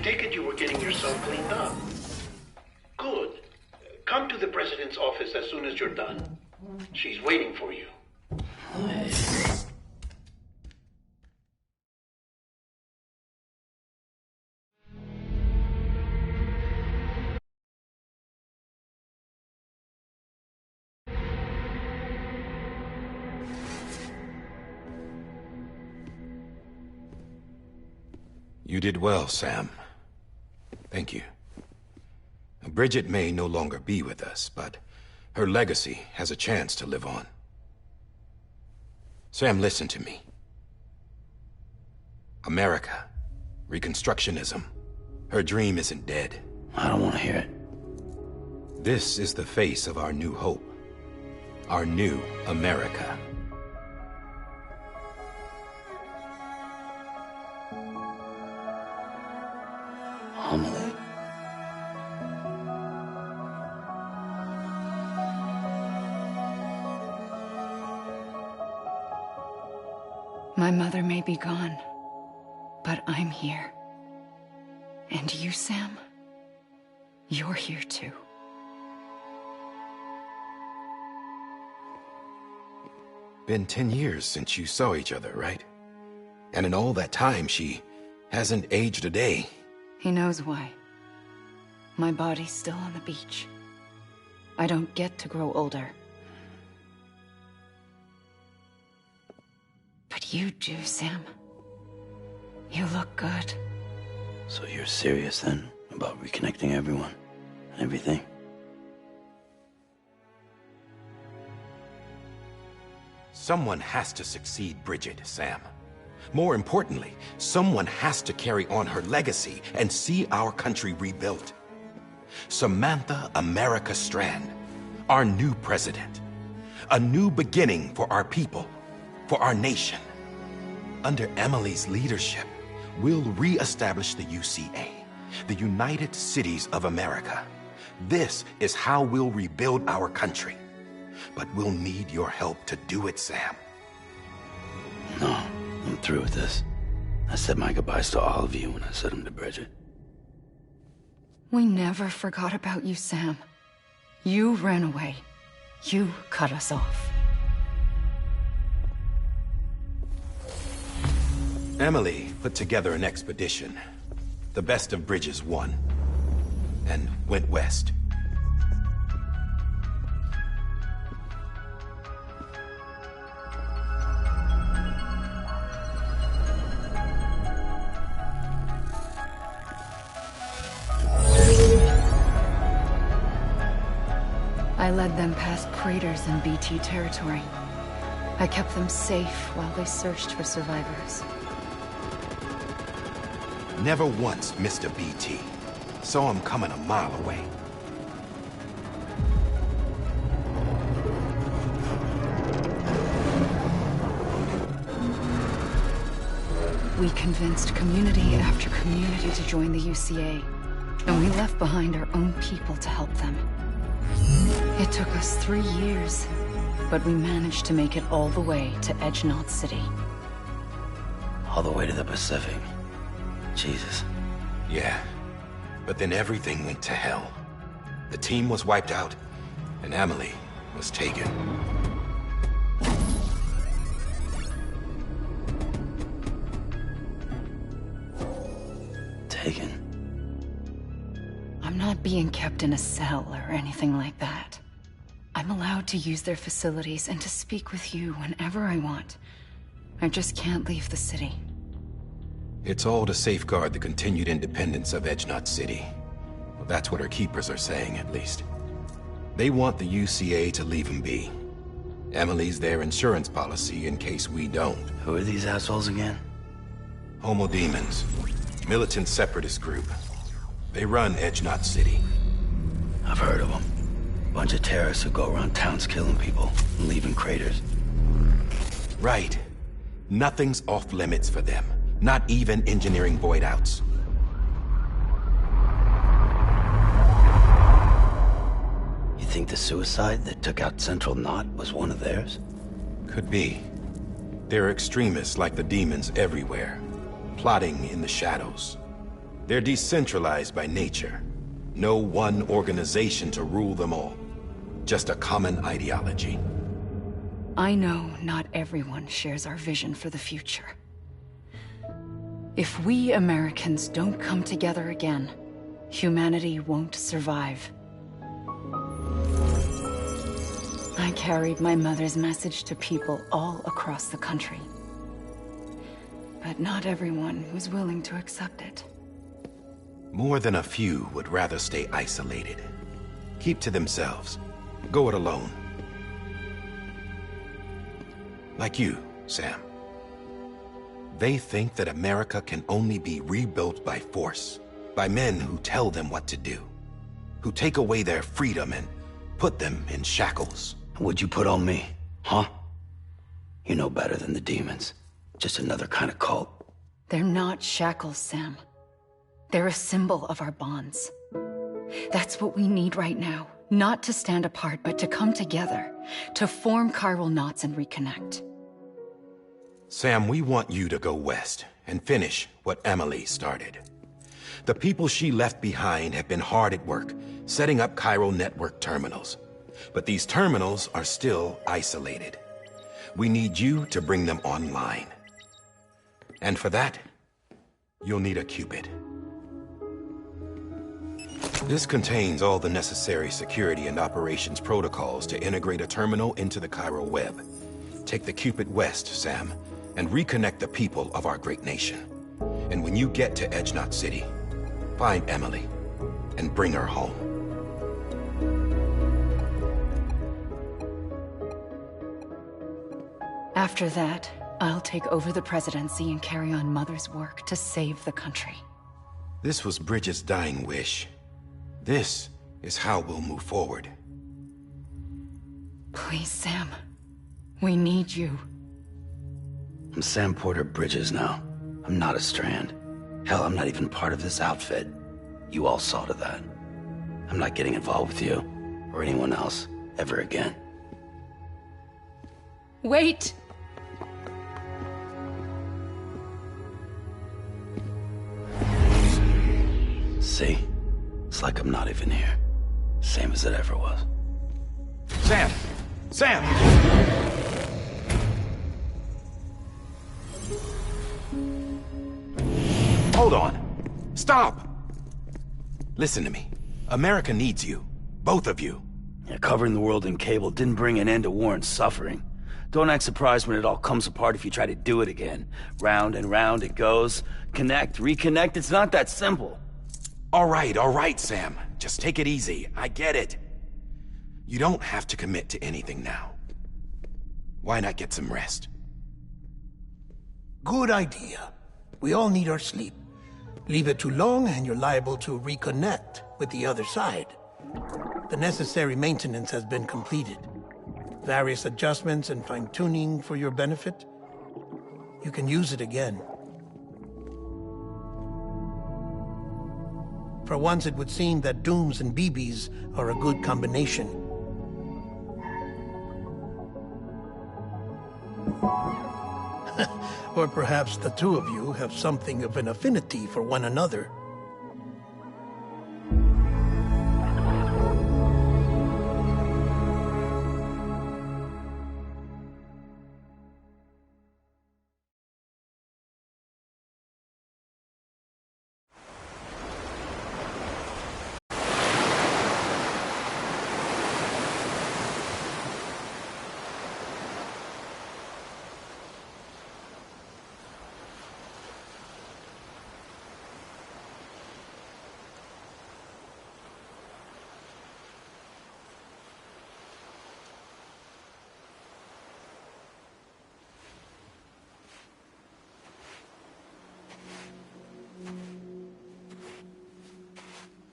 take it you were getting yourself cleaned up. Good. Come to the president's office as soon as you're done. She's waiting for you. You did well, Sam. Thank you. Bridget may no longer be with us, but her legacy has a chance to live on. Sam, listen to me. America, Reconstructionism, her dream isn't dead. I don't want to hear it. This is the face of our new hope. Our new America. Homily. My mother may be gone, but I'm here. And you, Sam? You're here too. Been 10 years since you saw each other, right? And in all that time, she hasn't aged a day. He knows why. My body's still on the beach. I don't get to grow older. But you do, Sam. You look good. So you're serious then about reconnecting everyone and everything? Someone has to succeed Bridget, Sam. More importantly, someone has to carry on her legacy and see our country rebuilt. Samantha America Strand, our new president. A new beginning for our people, for our nation. Under Emily's leadership, we'll re-establish the UCA, the United Cities of America. This is how we'll rebuild our country. But we'll need your help to do it, Sam. No, I'm through with this. I said my goodbyes to all of you when I said them to Bridget. We never forgot about you, Sam. You ran away. You cut us off. Emily put together an expedition. The best of Bridges won. And went west. I led them past craters in BT territory. I kept them safe while they searched for survivors. Never once missed a BT. Saw him coming a mile away. We convinced community after community to join the UCA, and we left behind our own people to help them. It took us 3 years, but we managed to make it all the way to Edgenot City. All the way to the Pacific. Jesus. Yeah, but then everything went to hell. The team was wiped out, and Emily was taken. Taken? I'm not being kept in a cell or anything like that. I'm allowed to use their facilities and to speak with you whenever I want. I just can't leave the city. It's all to safeguard the continued independence of Edgenot City. Well, that's what our keepers are saying, at least. They want the UCA to leave them be. Emily's their insurance policy in case we don't. Who are these assholes again? Homo Demons. Militant separatist group. They run Edgenot City. I've heard of them. Bunch of terrorists who go around towns killing people and leaving craters. Right. Nothing's off limits for them. Not even engineering void outs. You think the suicide that took out Central Knot was one of theirs? Could be. There are extremists like the demons everywhere, plotting in the shadows. They're decentralized by nature. No one organization to rule them all. Just a common ideology. I know not everyone shares our vision for the future. If we Americans don't come together again, humanity won't survive. I carried my mother's message to people all across the country. But not everyone was willing to accept it. More than a few would rather stay isolated. Keep to themselves. Go it alone. Like you, Sam. They think that America can only be rebuilt by force, by men who tell them what to do, who take away their freedom and put them in shackles. What'd you put on me, huh? You know better than the demons. Just another kind of cult. They're not shackles, Sam. They're a symbol of our bonds. That's what we need right now. Not to stand apart, but to come together, to form chiral knots and reconnect. Sam, we want you to go west and finish what Emily started. The people she left behind have been hard at work, setting up chiral network terminals. But these terminals are still isolated. We need you to bring them online. And for that, you'll need a Cupid. This contains all the necessary security and operations protocols to integrate a terminal into the chiral web. Take the Cupid west, Sam, and reconnect the people of our great nation. And when you get to Edge Knot City, find Emily and bring her home. After that, I'll take over the presidency and carry on Mother's work to save the country. This was Bridget's dying wish. This is how we'll move forward. Please, Sam. We need you. I'm Sam Porter Bridges now. I'm not a Strand. Hell, I'm not even part of this outfit. You all saw to that. I'm not getting involved with you, or anyone else, ever again. Wait! See? It's like I'm not even here. Same as it ever was. Sam! Sam! Hold on. Stop! Listen to me. America needs you. Both of you. Yeah, covering the world in cable didn't bring an end to war and suffering. Don't act surprised when it all comes apart if you try to do it again. Round and round it goes. Connect, reconnect, it's not that simple. All right, Sam. Just take it easy. I get it. You don't have to commit to anything now. Why not get some rest? Good idea. We all need our sleep. Leave it too long and you're liable to reconnect with the other side. The necessary maintenance has been completed. Various adjustments and fine-tuning for your benefit. You can use it again. For once, it would seem that Dooms and BBs are a good combination. Or perhaps the two of you have something of an affinity for one another.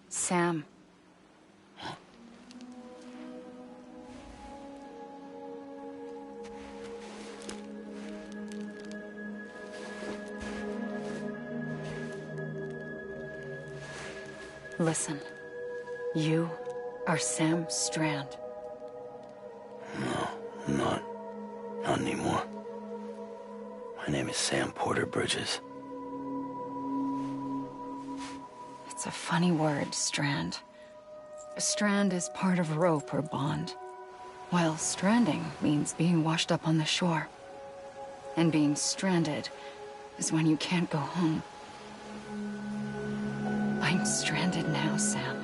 Sam. Listen. You are Sam Strand. No, I'm not. Not anymore. My name is Sam Porter Bridges. It's a funny word, strand. A strand is part of rope or bond, while stranding means being washed up on the shore. And being stranded is when you can't go home. I'm stranded now, Sam.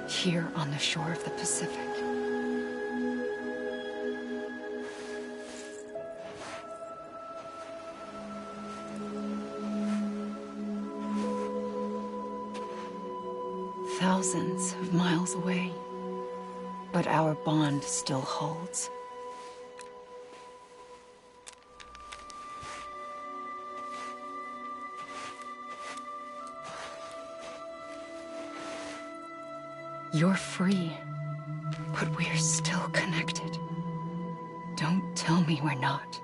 Here on the shore of the Pacific. Thousands of miles away, but our bond still holds. You're free, but we're still connected. Don't tell me we're not.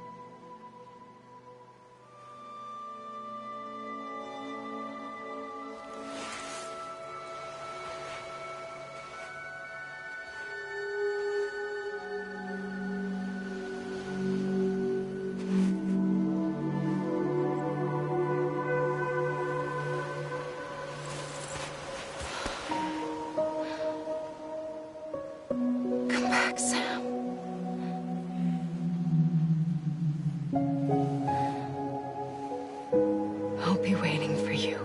Come back, Sam. I'll be waiting for you.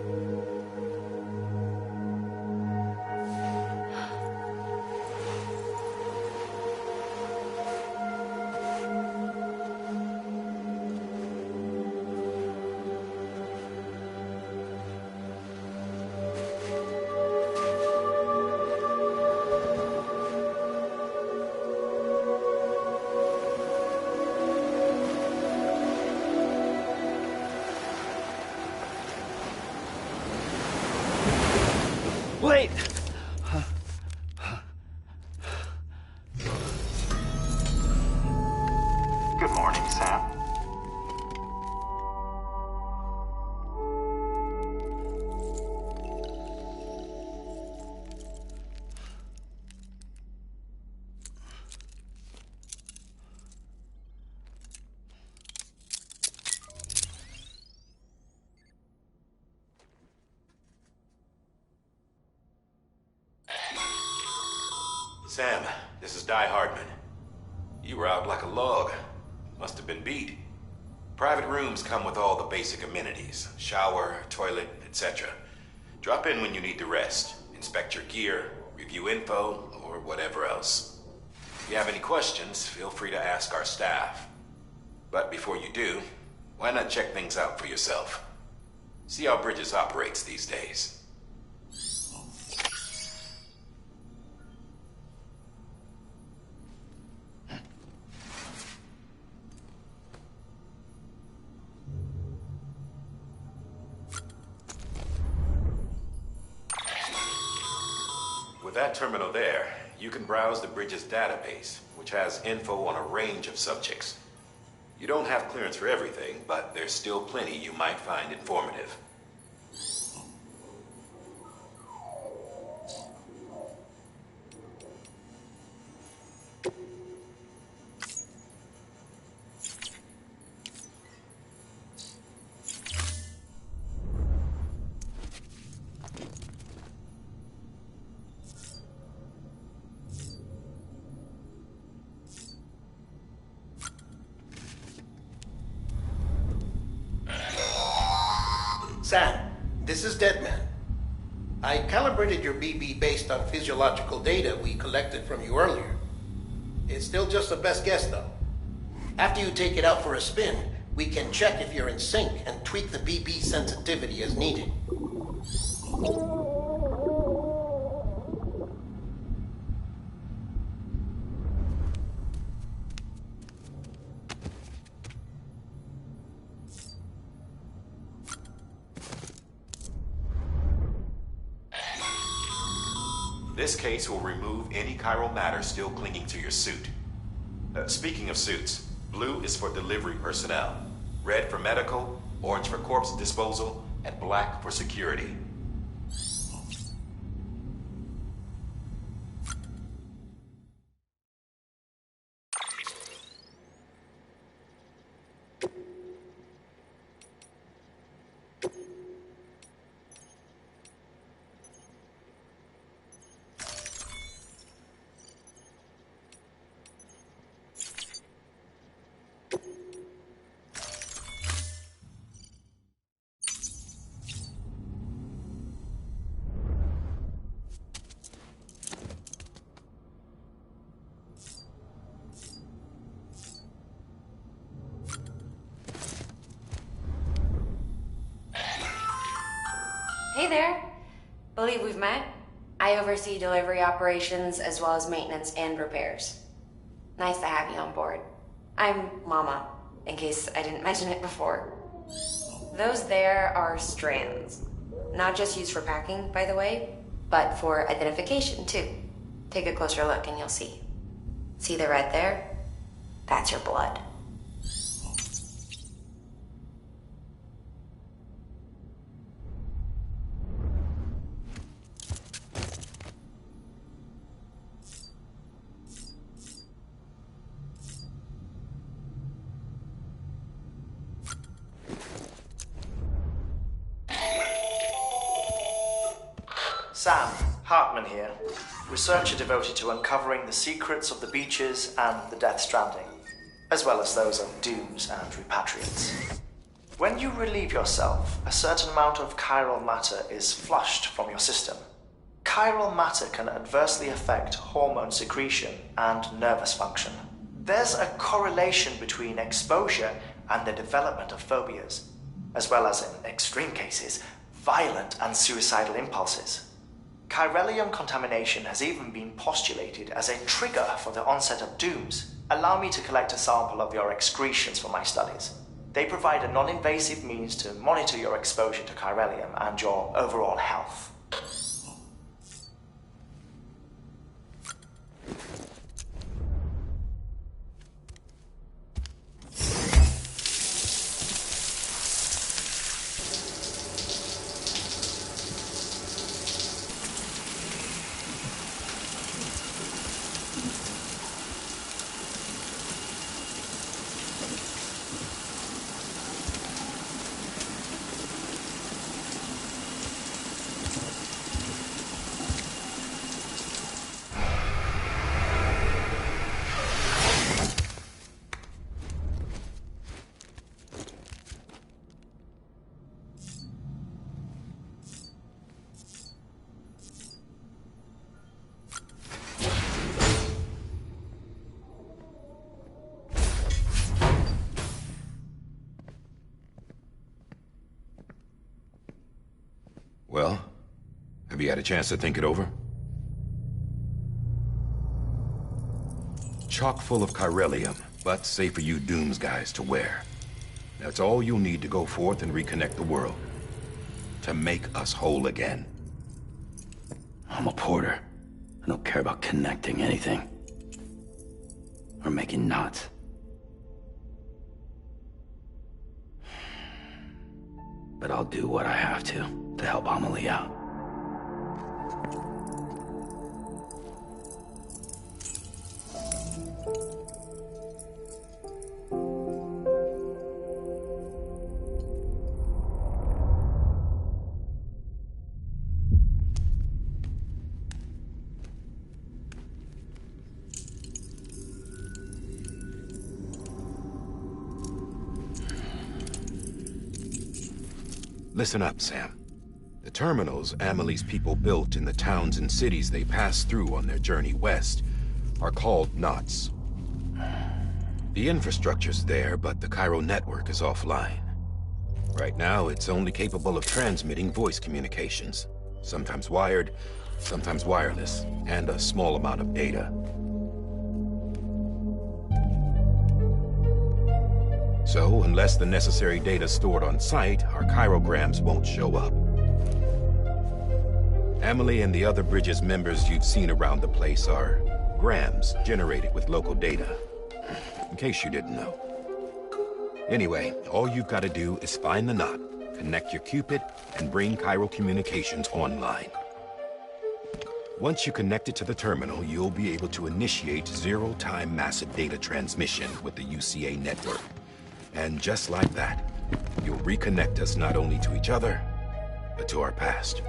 Wait! Good morning, Sam. Sam, this is Di Hardman. You were out like a log. Must have been beat. Private rooms come with all the basic amenities. Shower, toilet, etc. Drop in when you need to rest. Inspect your gear, review info, or whatever else. If you have any questions, feel free to ask our staff. But before you do, why not check things out for yourself? See how Bridges operates these days. With that terminal there, you can browse the Bridges database, which has info on a range of subjects. You don't have clearance for everything, but there's still plenty you might find informative. Sam, this is Deadman. I calibrated your BB based on physiological data we collected from you earlier. It's still just a best guess, though. After you take it out for a spin, we can check if you're in sync and tweak the BB sensitivity as needed. This case will remove any chiral matter still clinging to your suit. Speaking of suits, blue is for delivery personnel, red for medical, orange for corpse disposal, and black for security. Hey there. Believe we've met. I oversee delivery operations as well as maintenance and repairs. Nice to have you on board. I'm Mama, in case I didn't mention it before. Those there are strands. Not just used for packing, by the way, but for identification, too. Take a closer look and you'll see. See the red there? That's your blood. Sam, Hartman here, researcher devoted to uncovering the secrets of the beaches and the Death Stranding, as well as those of dooms and repatriates. When you relieve yourself, a certain amount of chiral matter is flushed from your system. Chiral matter can adversely affect hormone secretion and nervous function. There's a correlation between exposure and the development of phobias, as well as, in extreme cases, violent and suicidal impulses. Chiralium contamination has even been postulated as a trigger for the onset of dooms. Allow me to collect a sample of your excretions for my studies. They provide a non-invasive means to monitor your exposure to chiralium and your overall health. Well, have you had a chance to think it over? Chock full of chiralium, but safe for you Dooms guys to wear. That's all you'll need to go forth and reconnect the world. To make us whole again. I'm a porter. I don't care about connecting anything. Or making knots. But I'll do what I have to help Amelie out. Listen up, Sam. The terminals Amelie's people built in the towns and cities they passed through on their journey west are called knots. The infrastructure's there, but the Cairo network is offline. Right now, it's only capable of transmitting voice communications. Sometimes wired, sometimes wireless, and a small amount of data. So, unless the necessary data stored on site, our chirograms won't show up. Amelie and the other Bridges members you've seen around the place are grams generated with local data. In case you didn't know. Anyway, all you've got to do is find the knot, connect your Cupid, and bring Cairo communications online. Once you connect it to the terminal, you'll be able to initiate zero-time massive data transmission with the UCA network. And just like that, you'll reconnect us not only to each other, but to our past.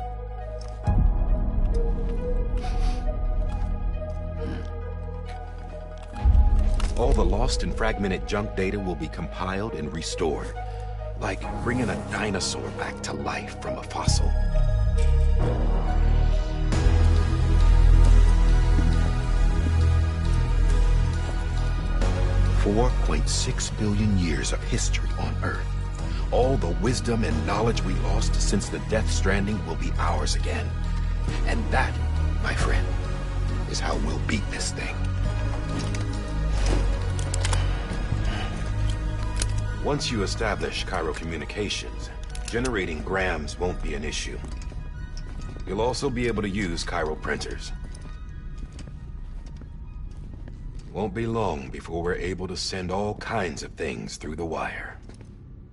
All the lost and fragmented junk data will be compiled and restored, like bringing a dinosaur back to life from a fossil. $4.6 billion years of history on Earth, All the wisdom and knowledge we lost since the Death Stranding will be ours again. And that, my friend, is how we'll beat this thing. Once you establish Cairo communications, generating grams won't be an issue. You'll also be able to use Cairo printers. Won't be long before we're able to send all kinds of things through the wire.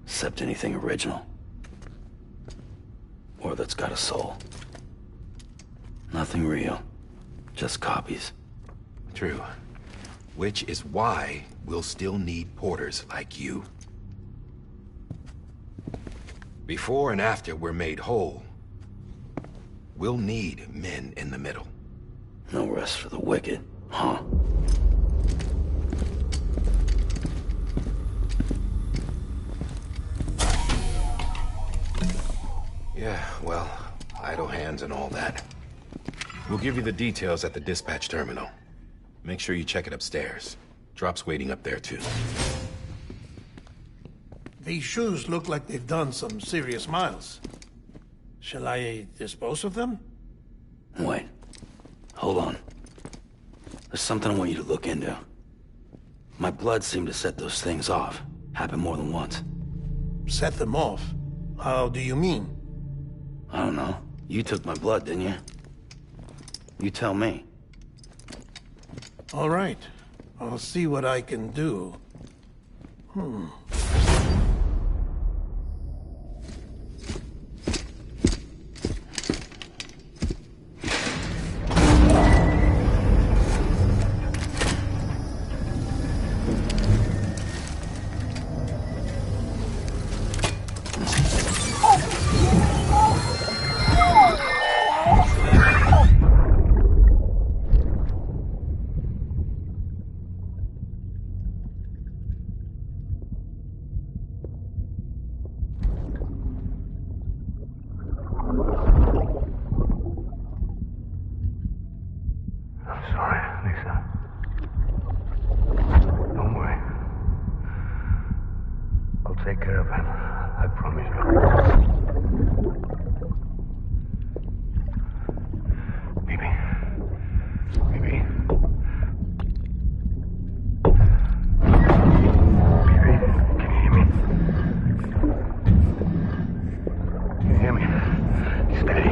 Except anything original. Or that's got a soul. Nothing real. Just copies. True. Which is why we'll still need porters like you. Before and after we're made whole, we'll need men in the middle. No rest for the wicked, huh? Yeah, well, idle hands and all that. We'll give you the details at the dispatch terminal. Make sure you check it upstairs. Drop's waiting up there, too. These shoes look like they've done some serious miles. Shall I dispose of them? Wait. Hold on. There's something I want you to look into. My blood seemed to set those things off. Happened more than once. Set them off? How do you mean? I don't know. You took my blood, didn't you? You tell me. All right. I'll see what I can do. Take care of him. I promise you. Maybe. Maybe. Maybe. Can you hear me? Can you hear me? Steady.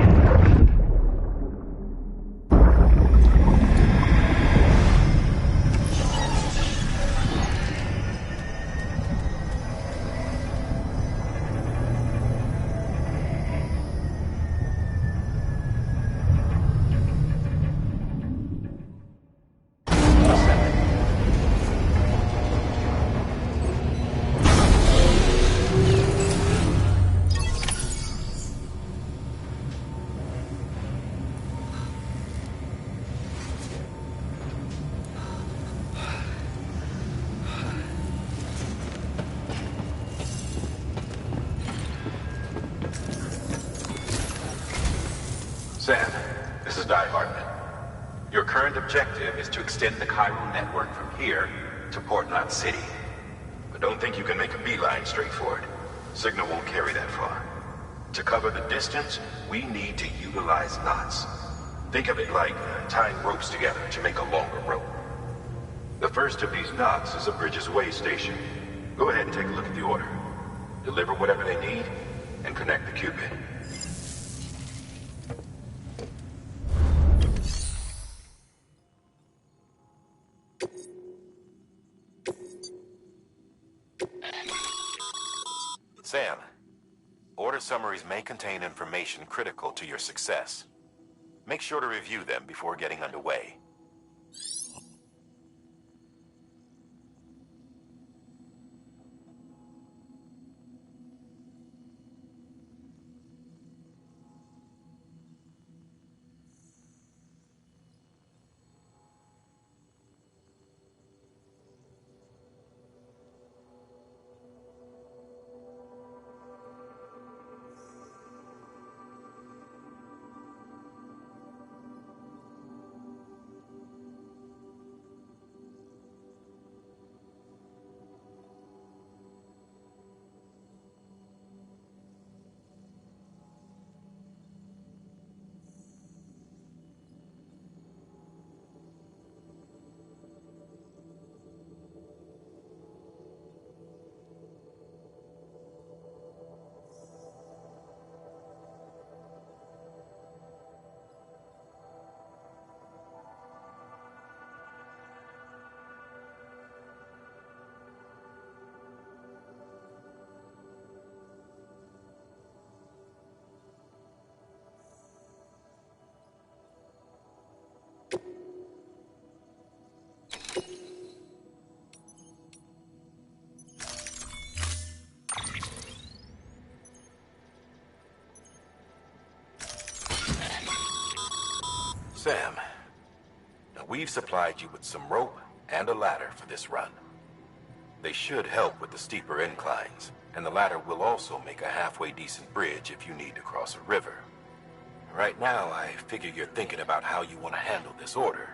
Sam, this is Di Hartman. Your current objective is to extend the Cairo network from here to Port Knot City. But don't think you can make a beeline straight for it. Signal won't carry that far. To cover the distance, we need to utilize knots. Think of it like tying ropes together to make a longer rope. The first of these knots is a Bridges Way station. Go ahead and take a look at the order. Deliver whatever they need, and connect the Cupid. Sam, order summaries may contain information critical to your success. Make sure to review them before getting underway. Sam, now we've supplied you with some rope and a ladder for this run. They should help with the steeper inclines, and the ladder will also make a halfway decent bridge if you need to cross a river. Right now, I figure you're thinking about how you want to handle this order.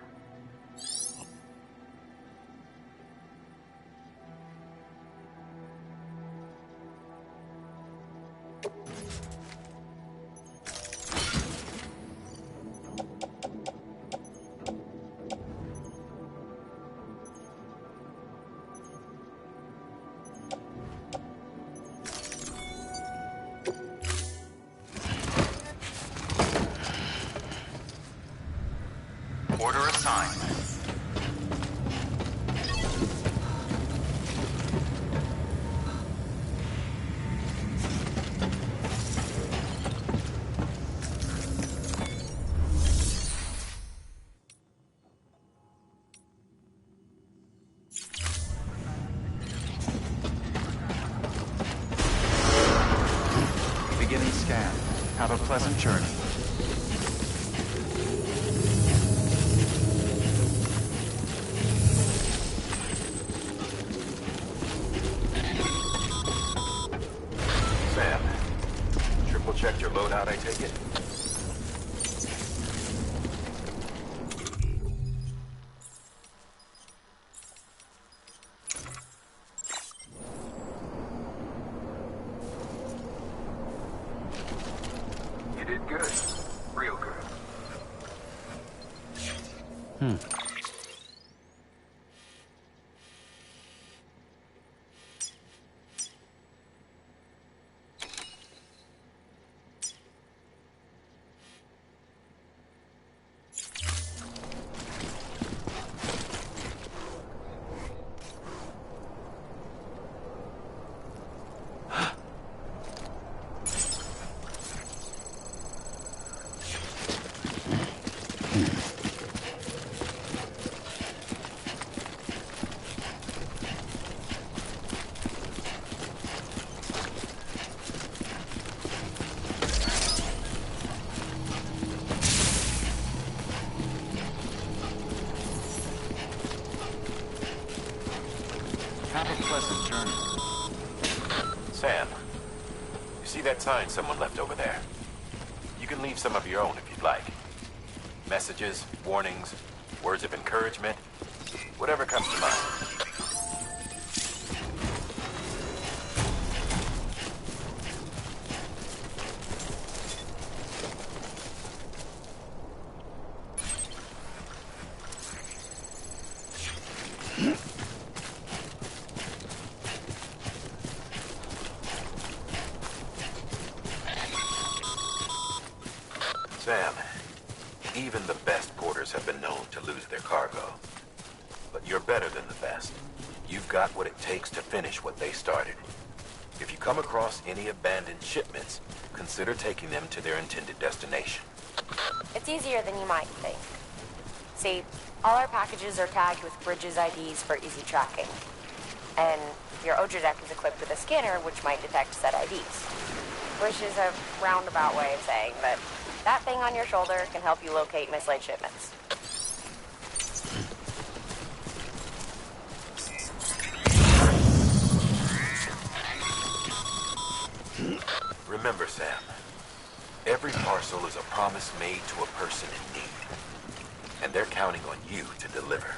Order assigned. Beginning scan. Have a pleasant journey. Sam, triple checked your loadout, I take it? You did good. Real good. Have a pleasant journey. Sam, you see that sign someone left over there? You can leave some of your own if you'd like. Messages, warnings, words of encouragement, whatever comes to mind. Sam, even the best porters have been known to lose their cargo. But you're better than the best. You've got what it takes to finish what they started. If you come across any abandoned shipments, consider taking them to their intended destination. It's easier than you might think. See, all our packages are tagged with Bridges IDs for easy tracking. And your Odra deck is equipped with a scanner which might detect said IDs. Which is a roundabout way of saying that that thing on your shoulder can help you locate mislaid shipments. Remember, Sam, every parcel is a promise made to a person in need. And they're counting on you to deliver.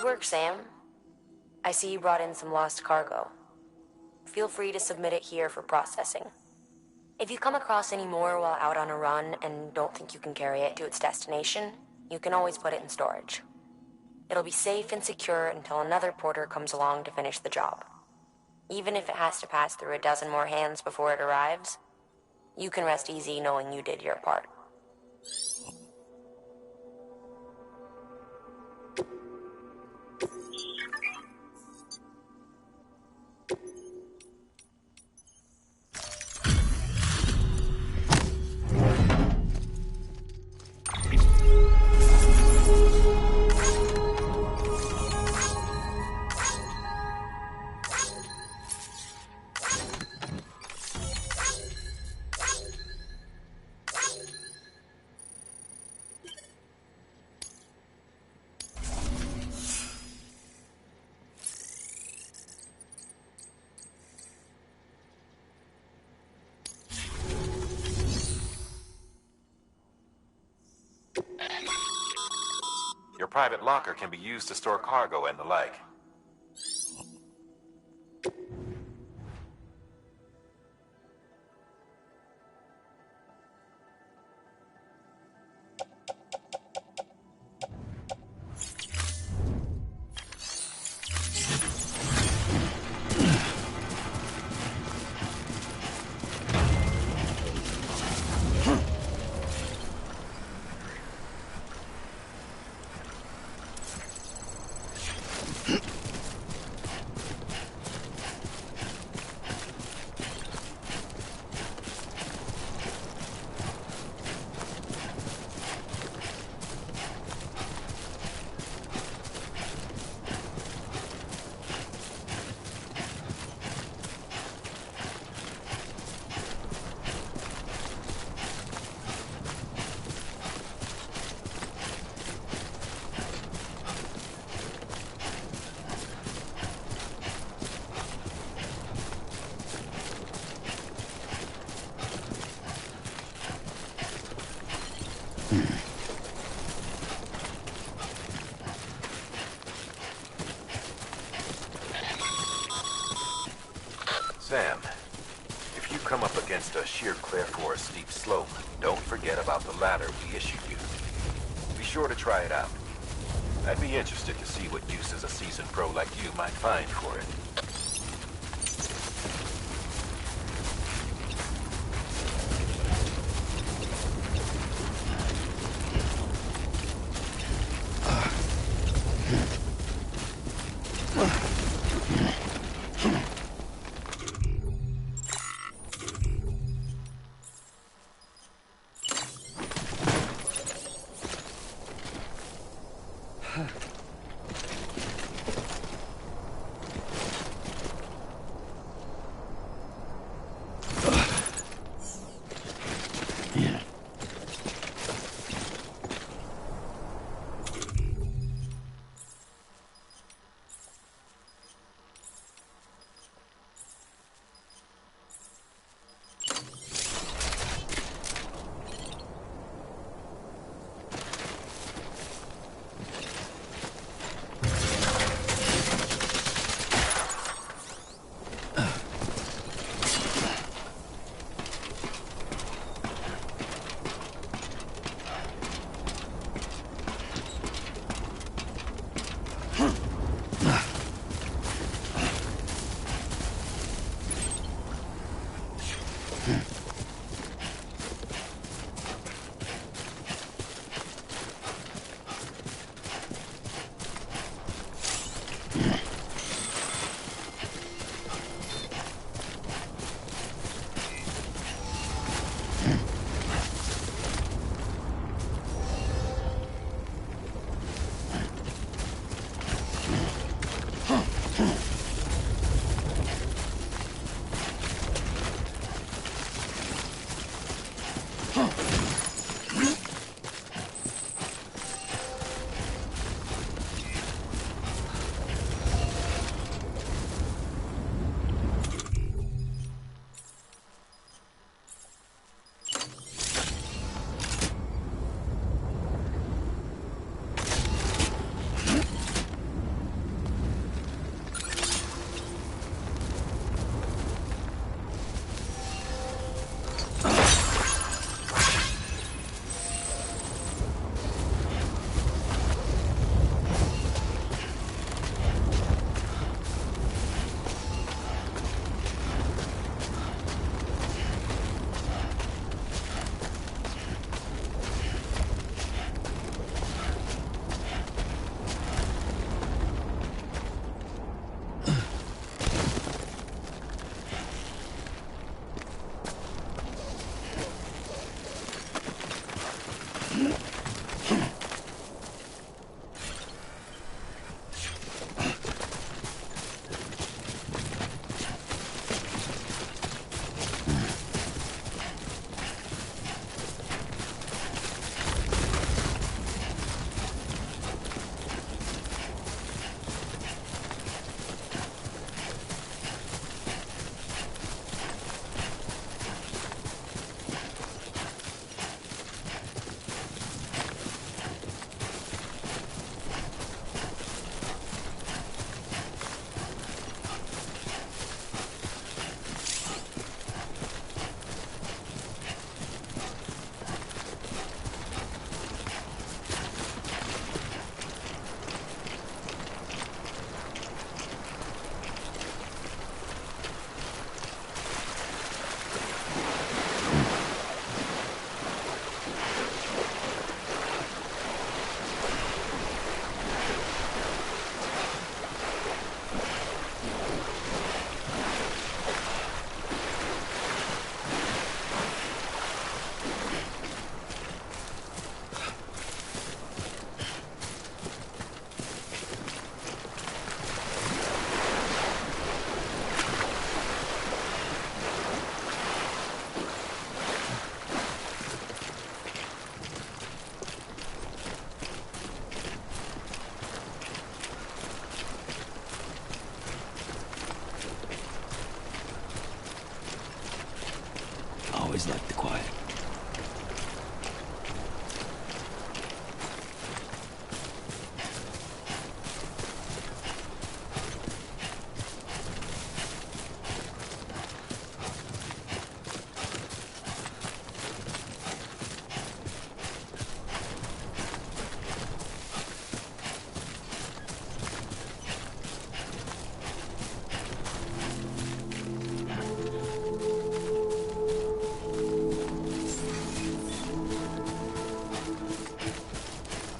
work, Sam. I see you brought in some lost cargo. Feel free to submit it here for processing. If you come across any more while out on a run and don't think you can carry it to its destination, you can always put it in storage. It'll be safe and secure until another porter comes along to finish the job. Even if it has to pass through a dozen more hands before it arrives, you can rest easy knowing you did your part. Your private locker can be used to store cargo and the like. Sam, if you come up against a sheer cliff or a steep slope, don't forget about the ladder we issued you. Be sure to try it out. I'd be interested to see what uses a seasoned pro like you might find for it. always liked the quiet.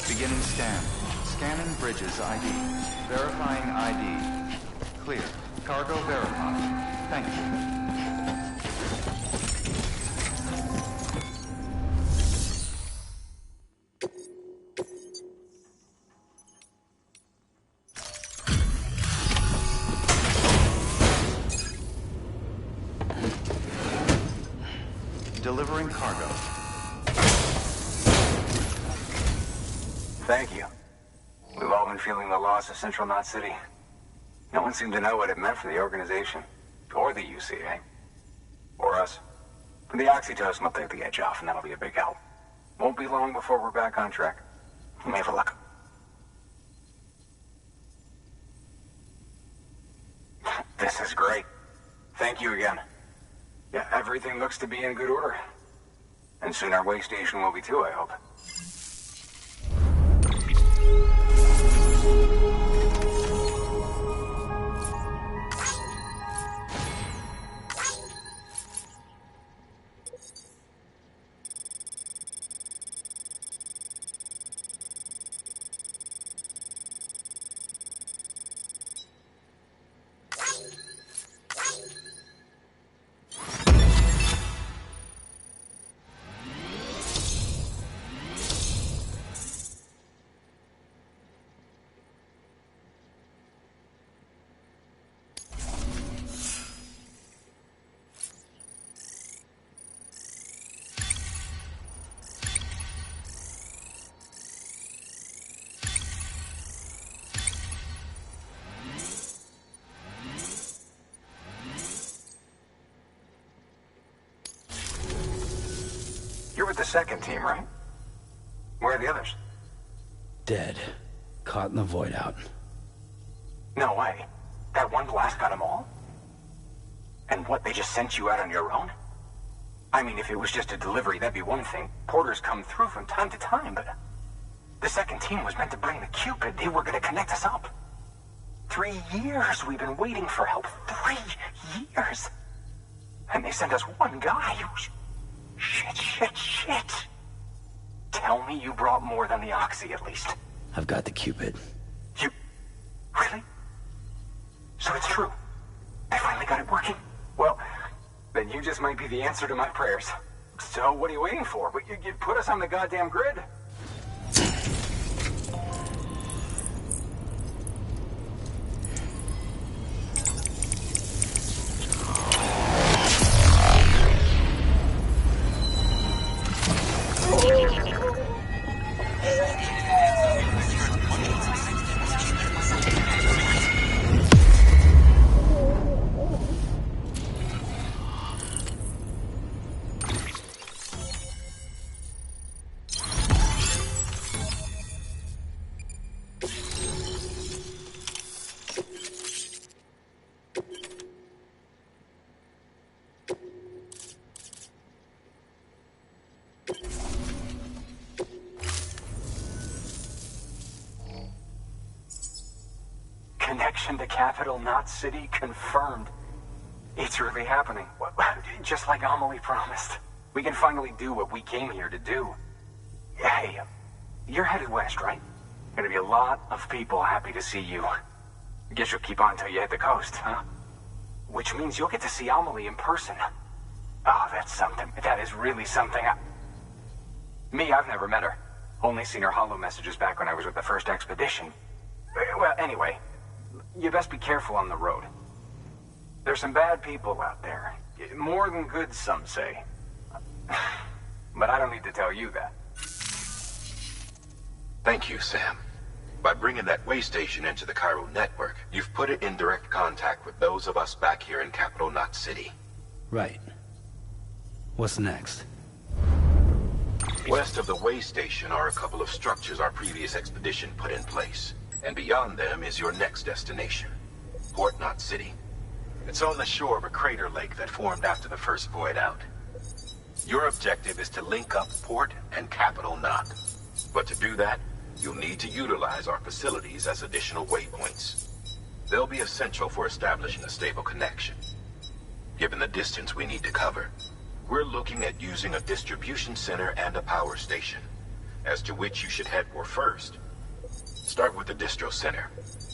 Beginning scan. Scanning bridges ID. Verifying ID. Clear. Cargo verified. Thank you. Delivering cargo. Thank you. We've all been feeling the loss of Central Knot City. No one seemed to know what it meant for the organization, or the UCA, or us. But the oxytocin will take the edge off, and that'll be a big help. Won't be long before we're back on track. You may have a look. This is great. Thank you again. Yeah, everything looks to be in good order. And soon our way station will be too, I hope. You're with the second team, right? Where are the others? Dead. Caught in the void out. No way. That one blast got them all? And what, they just sent you out on your own? I mean, if it was just a delivery, that'd be one thing. Porters come through from time to time, but... The second team was meant to bring the Cupid. They were gonna connect us up. 3 years we've been waiting for help. 3 years! And they sent us one guy. Shit. Tell me you brought more than the Oxy, at least. I've got the Cupid. You... Really? So it's true. They finally got it working? Well, then you just might be the answer to my prayers. So what are you waiting for? You put us on the goddamn grid. Connection to Capital Knot City confirmed. It's really happening. Just like Amelie promised. We can finally do what we came here to do. Hey, you're headed west, right? Gonna be a lot of people happy to see you. Guess you'll keep on until you hit the coast, huh? Which means you'll get to see Amelie in person. Oh, that's something. That is really something. Me, I've never met her. Only seen her holo messages back when I was with the first expedition. Well, anyway, you best be careful on the road. There's some bad people out there. More than good, some say. But I don't need to tell you that. Thank you, Sam. By bringing that way station into the Cairo network, you've put it in direct contact with those of us back here in Capital Knot City. Right. What's next? West of the way station are a couple of structures our previous expedition put in place. And beyond them is your next destination. Port Knot City. It's on the shore of a crater lake that formed after the first void out. Your objective is to link up Port and Capital Knot. But to do that, you'll need to utilize our facilities as additional waypoints. They'll be essential for establishing a stable connection. Given the distance we need to cover, we're looking at using a distribution center and a power station, as to which you should head for first. Start with the distro center.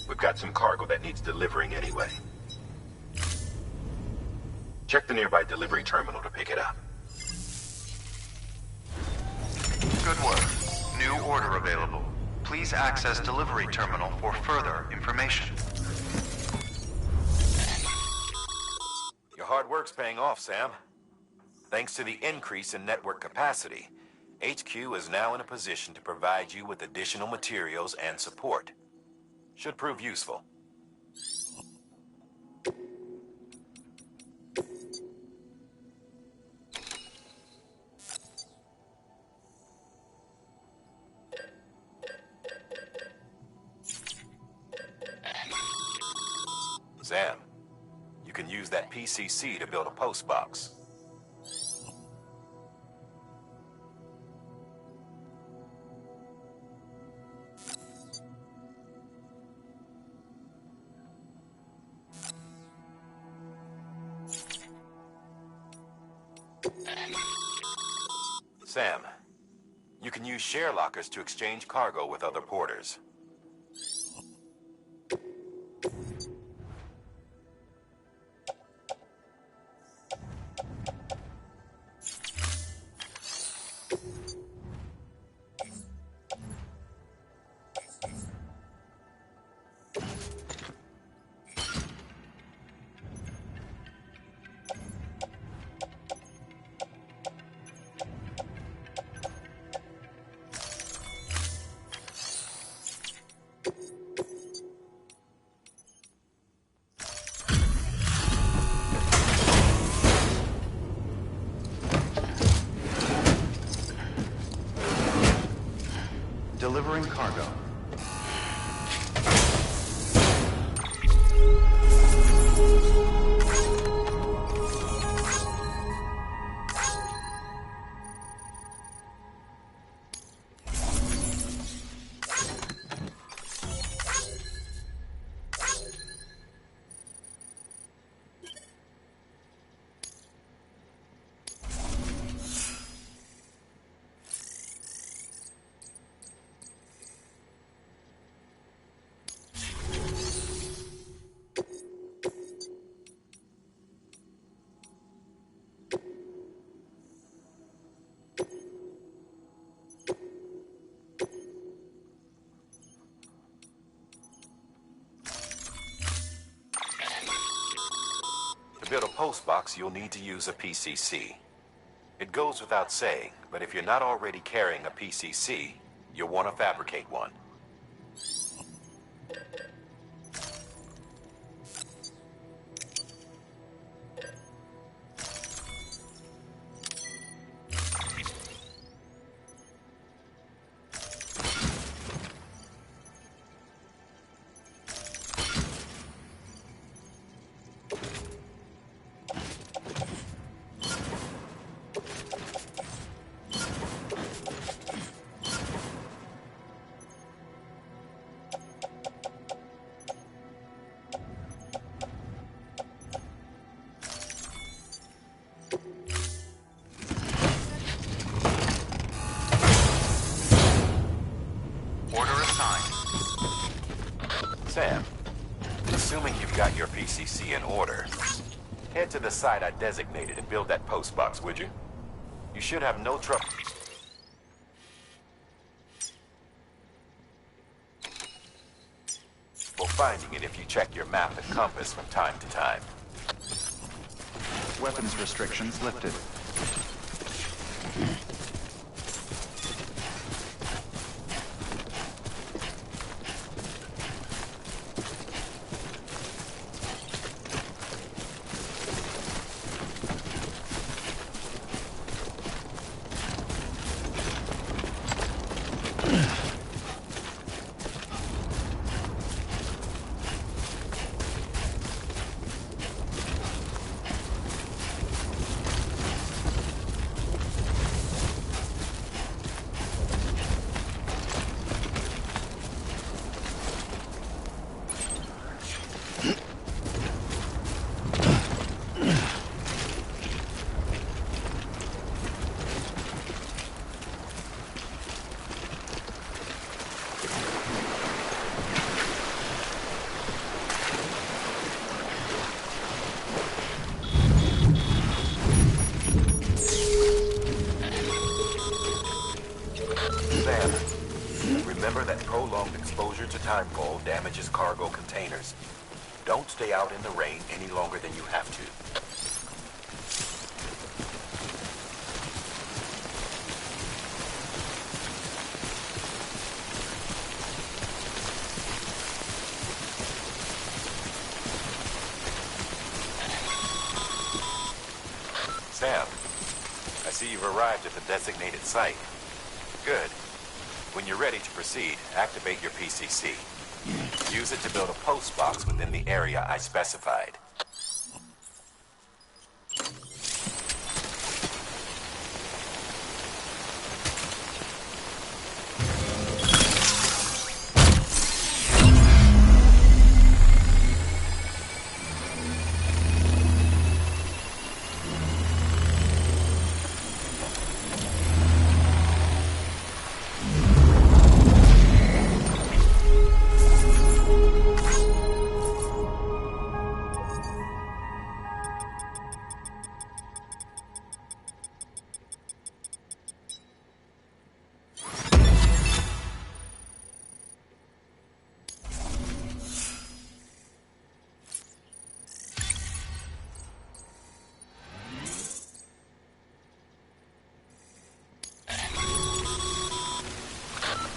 We've got some cargo that needs delivering anyway. Check the nearby delivery terminal to pick it up. Good work. New order available. Please access delivery terminal for further information. Your hard work's paying off, Sam. Thanks to the increase in network capacity, HQ is now in a position to provide you with additional materials and support. Should prove useful. Sam, you can use that PCC to build a post box. Sam, you can use share lockers to exchange cargo with other porters. Delivering cargo. To build a post box, you'll need to use a PCC. It goes without saying, but if you're not already carrying a PCC, you'll want to fabricate one. Sam, assuming you've got your PCC in order, head to the site I designated and build that post box, would you? You should have no trouble. Well, finding it if you check your map and compass from time to time. Weapons restrictions lifted. wintertime cold damages cargo containers. Don't stay out in the rain any longer than you have to. Sam, I see you've arrived at the designated site. Good. When you're ready to proceed, activate your PCC. Use it to build a post box within the area I specified.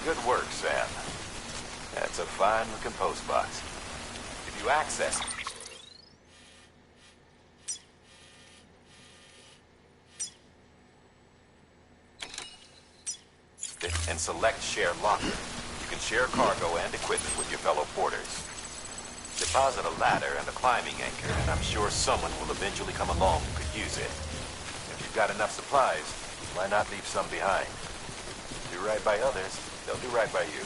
Good work, Sam. That's a fine-looking post box. If you access it and select Share Locker, you can share cargo and equipment with your fellow porters. Deposit a ladder and a climbing anchor, and I'm sure someone will eventually come along who could use it. If you've got enough supplies, why not leave some behind? Do right by others, they'll do right by you.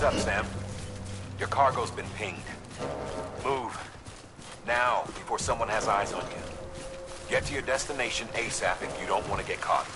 Up, Sam. Your cargo's been pinged. Move. Now, before someone has eyes on you. Get to your destination ASAP if you don't want to get caught.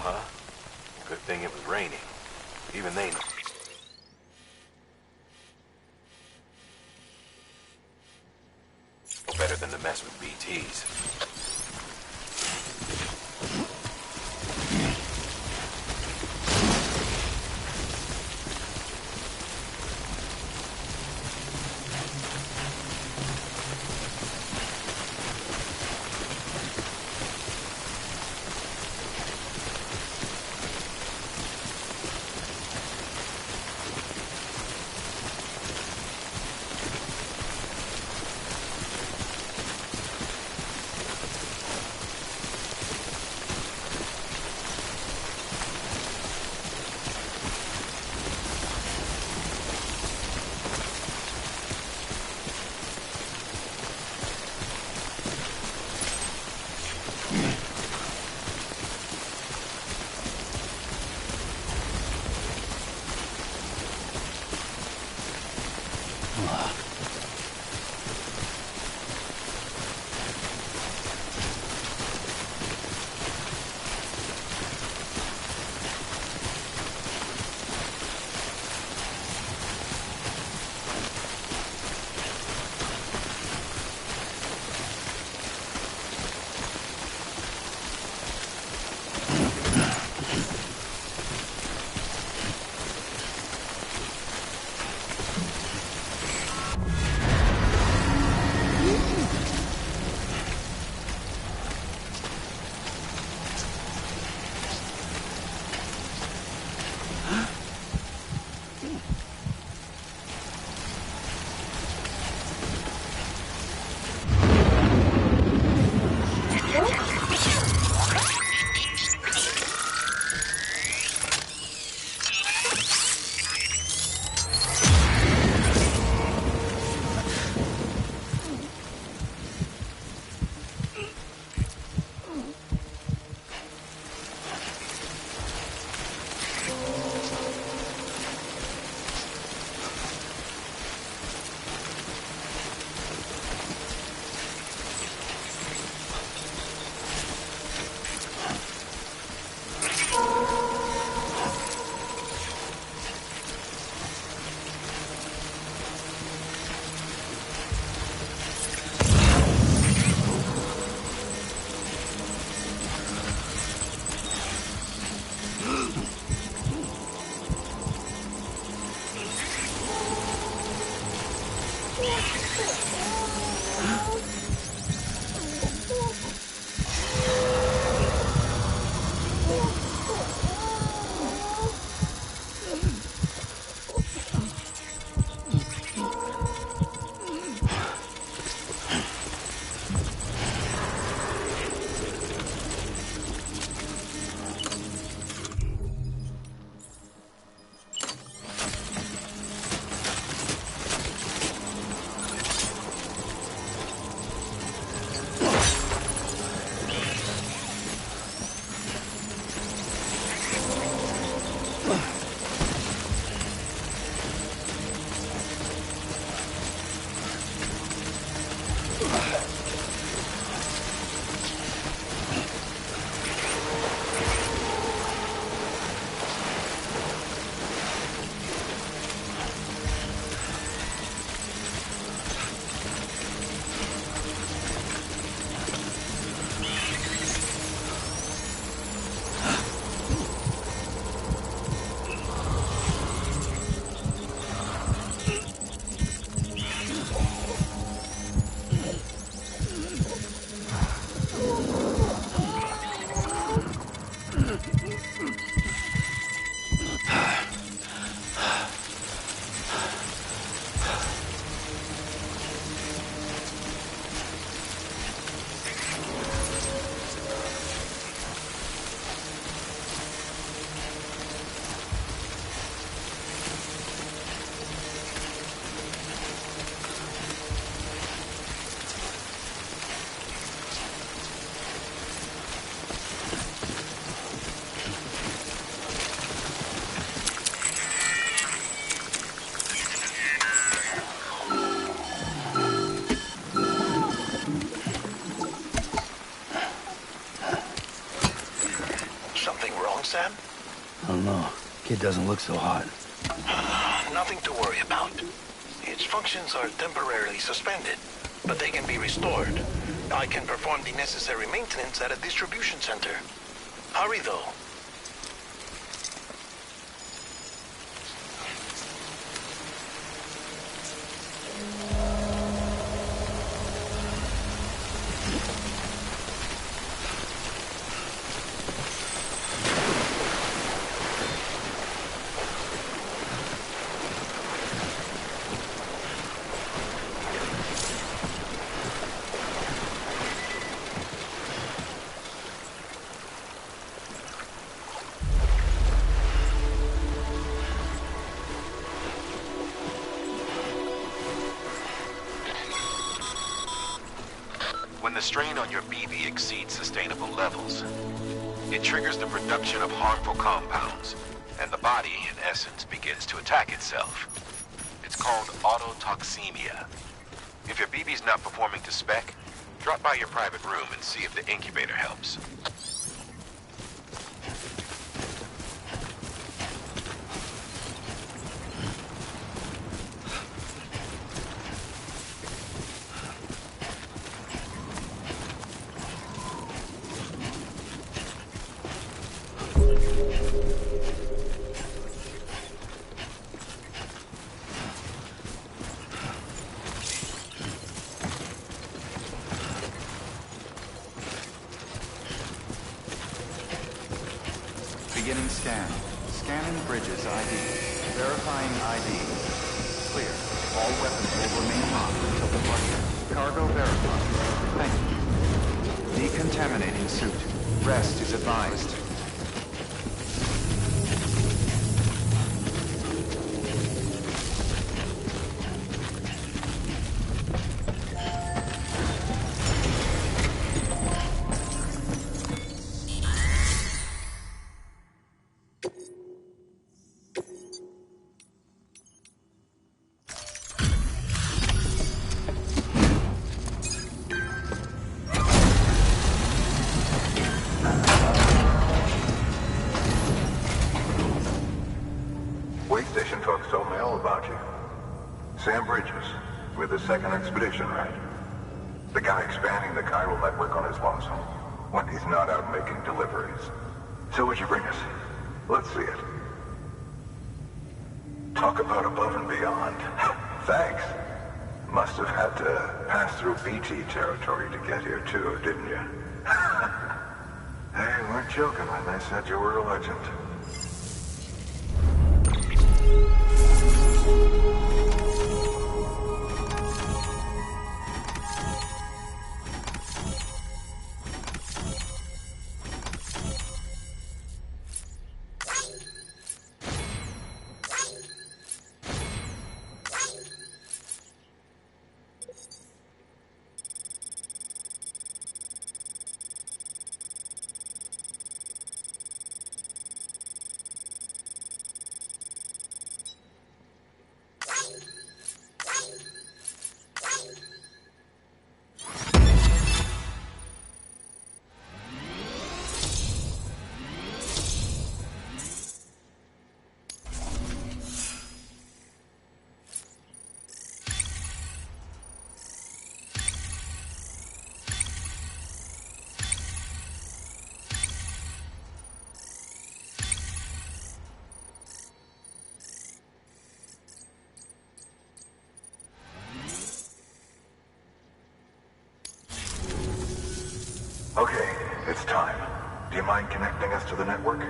huh? Good thing it was raining. Even they know. Better than to mess with BTs. wrong, Sam? I don't know. Kid doesn't look so hot. Nothing to worry about. Its functions are temporarily suspended, but they can be restored. I can perform the necessary maintenance at a distribution center. Hurry, though. When the strain on your BB exceeds sustainable levels, it triggers the production of harmful compounds, and the body, in essence, begins to attack itself. It's called autotoxemia. If your BB's not performing to spec, drop by your private room and see if the incubator helps. Beginning scan. Scanning bridges ID. Verifying ID. Clear. All weapons will remain locked until departure. Cargo verified. Thank you. Decontaminating suit. Rest is advised. Way station folks told me all about you. Sam Bridges, with the second expedition, right? The guy expanding the chiral network on his lonesome, when he's not out making deliveries. So what'd you bring us? Let's see it. Talk about above and beyond. Thanks. Must have had to pass through BT territory to get here too, didn't you? They weren't joking when they said you were a legend. Okay, it's time. Do you mind connecting us to the network?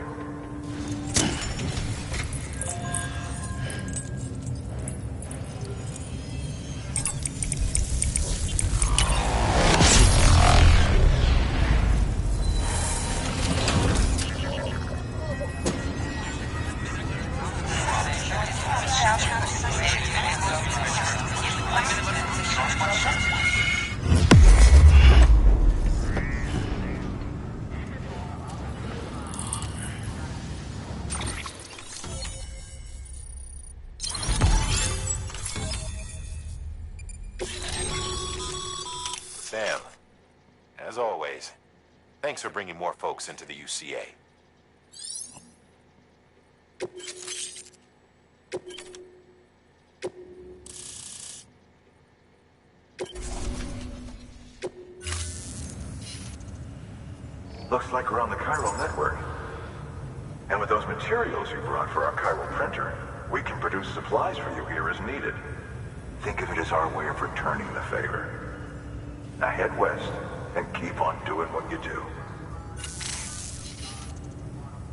Sam, as always, thanks for bringing more folks into the UCA. Looks like we're on the chiral network. And with those materials you brought for our chiral printer, we can produce supplies for you here as needed. Think of it as our way of returning the favor. Now head west and keep on doing what you do.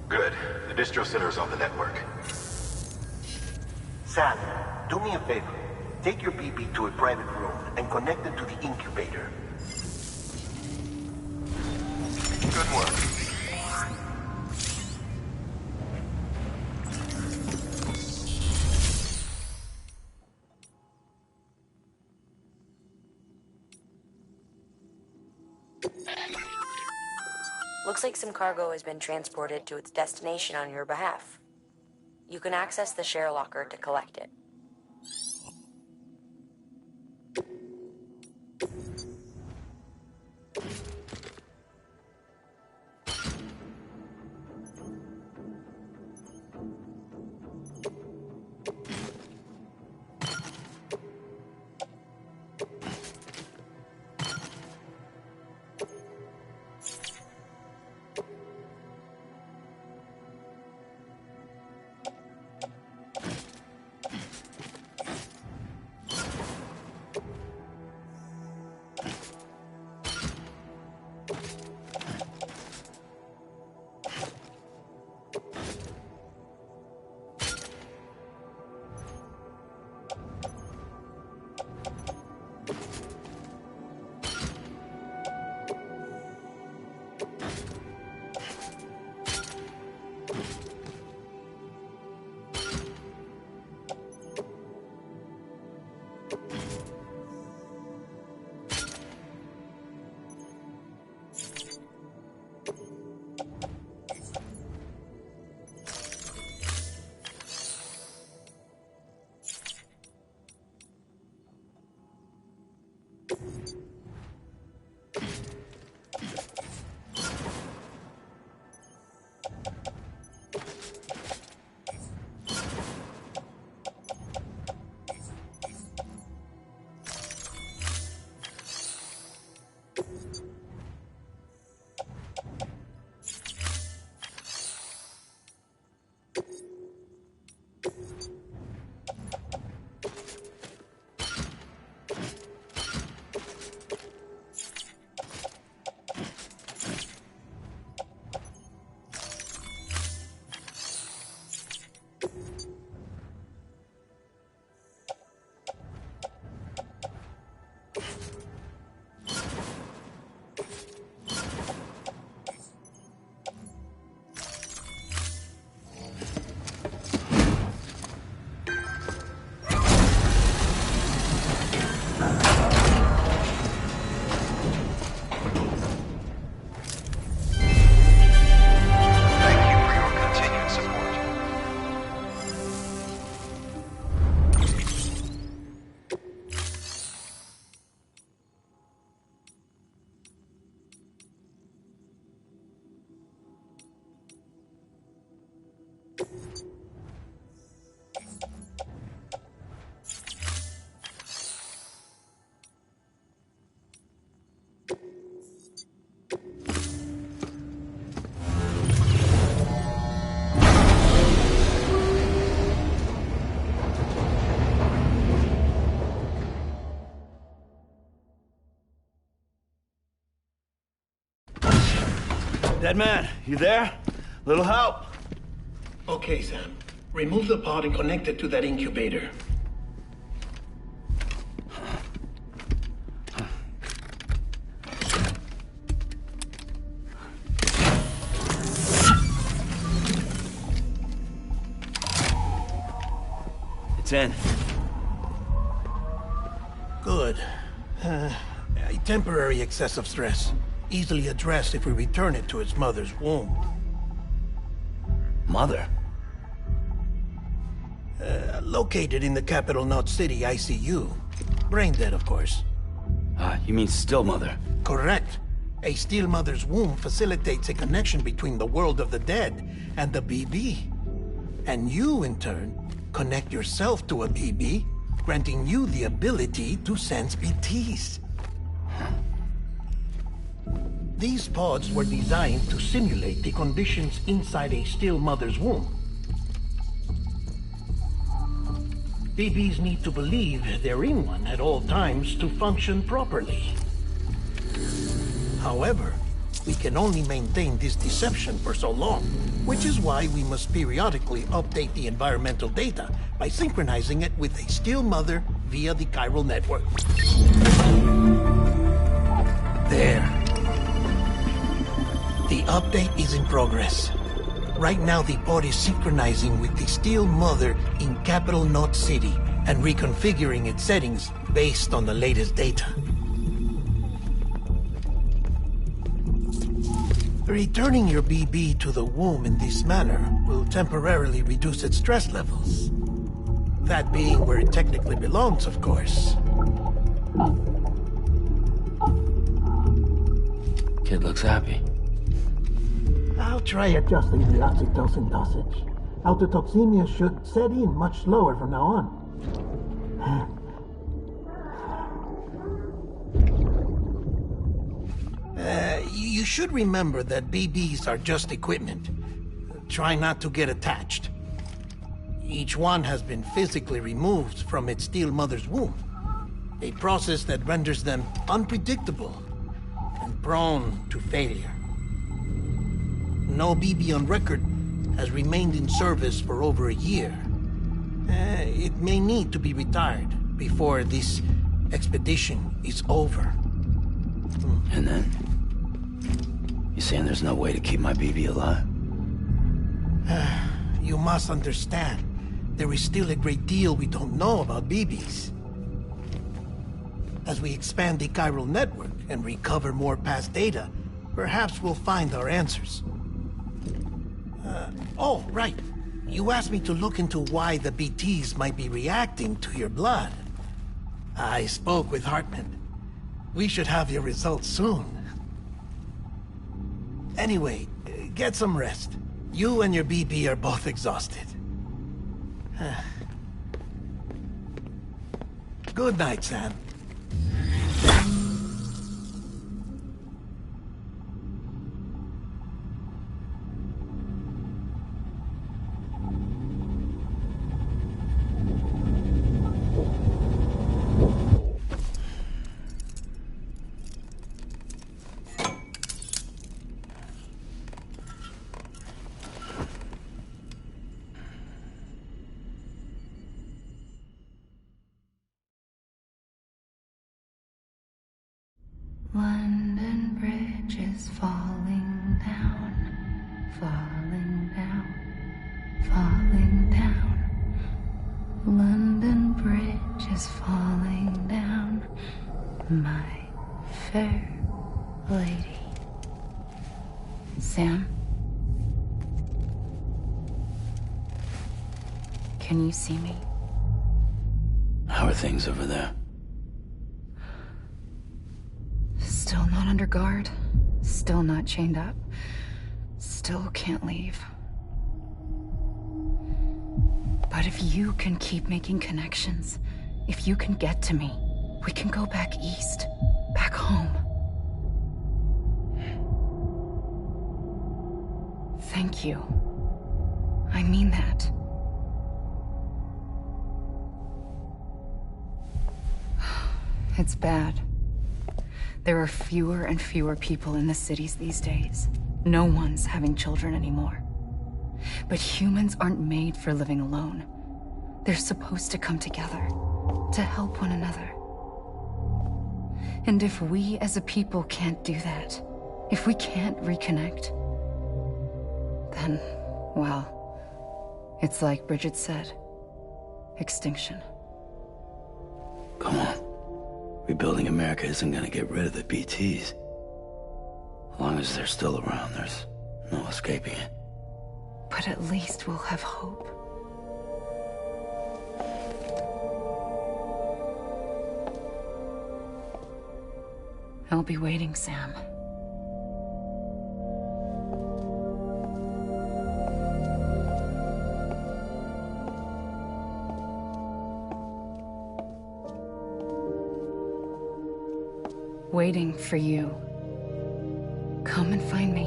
Good. The distro center is on the network. Sam, do me a favor. Take your BB to a private room and connect it to the incubator. Good work. Looks like some cargo has been transported to its destination on your behalf. You can access the share locker to collect it. Dead man, you there? Little help? Okay, Sam. Remove the pod and connect it to that incubator. It's in. Good. A temporary excessive stress. Easily addressed if we return it to its mother's womb. Mother? Located in the capital Knot City ICU. Brain dead, of course. You mean still mother? Correct. A still mother's womb facilitates a connection between the world of the dead and the BB. And you, in turn, connect yourself to a BB, granting you the ability to sense BTs. These pods were designed to simulate the conditions inside a still mother's womb. BBs need to believe they're in one at all times to function properly. However, we can only maintain this deception for so long, which is why we must periodically update the environmental data by synchronizing it with a still mother via the chiral network. There. The update is in progress. Right now, the pod is synchronizing with the still mother in Capital Knot City and reconfiguring its settings based on the latest data. Returning your BB to the womb in this manner will temporarily reduce its stress levels. That being where it technically belongs, of course. Kid looks happy. I'll try adjusting the oxytocin dosage. Autotoxemia should set in much slower from now on. You should remember that BBs are just equipment. Try not to get attached. Each one has been physically removed from its steel mother's womb. A process that renders them unpredictable and prone to failure. No BB on record has remained in service for over a year. It may need to be retired before this expedition is over. And then? You saying there's no way to keep my BB alive? You must understand, there is still a great deal we don't know about BBs. As we expand the chiral network and recover more past data, perhaps we'll find our answers. Oh, right. You asked me to look into why the BTs might be reacting to your blood. I spoke with Hartman. We should have your results soon. Anyway, get some rest. You and your BB are both exhausted. Good night, Sam. London Bridge is falling down, falling down, falling down. London Bridge is falling down, my fair lady. Sam? Can you see me? How are things over there? Still not under guard, still not chained up, still can't leave. But if you can keep making connections, if you can get to me, we can go back east, back home. Thank you. I mean that. It's bad. There are fewer and fewer people in the cities these days. No one's having children anymore. But humans aren't made for living alone. They're supposed to come together, to help one another. And if we as a people can't do that, if we can't reconnect, then, well, it's like Bridget said, extinction. Come on. Rebuilding America isn't gonna get rid of the BTs. As long as they're still around, there's no escaping it. But at least we'll have hope. I'll be waiting, Sam. Waiting for you. come and find me.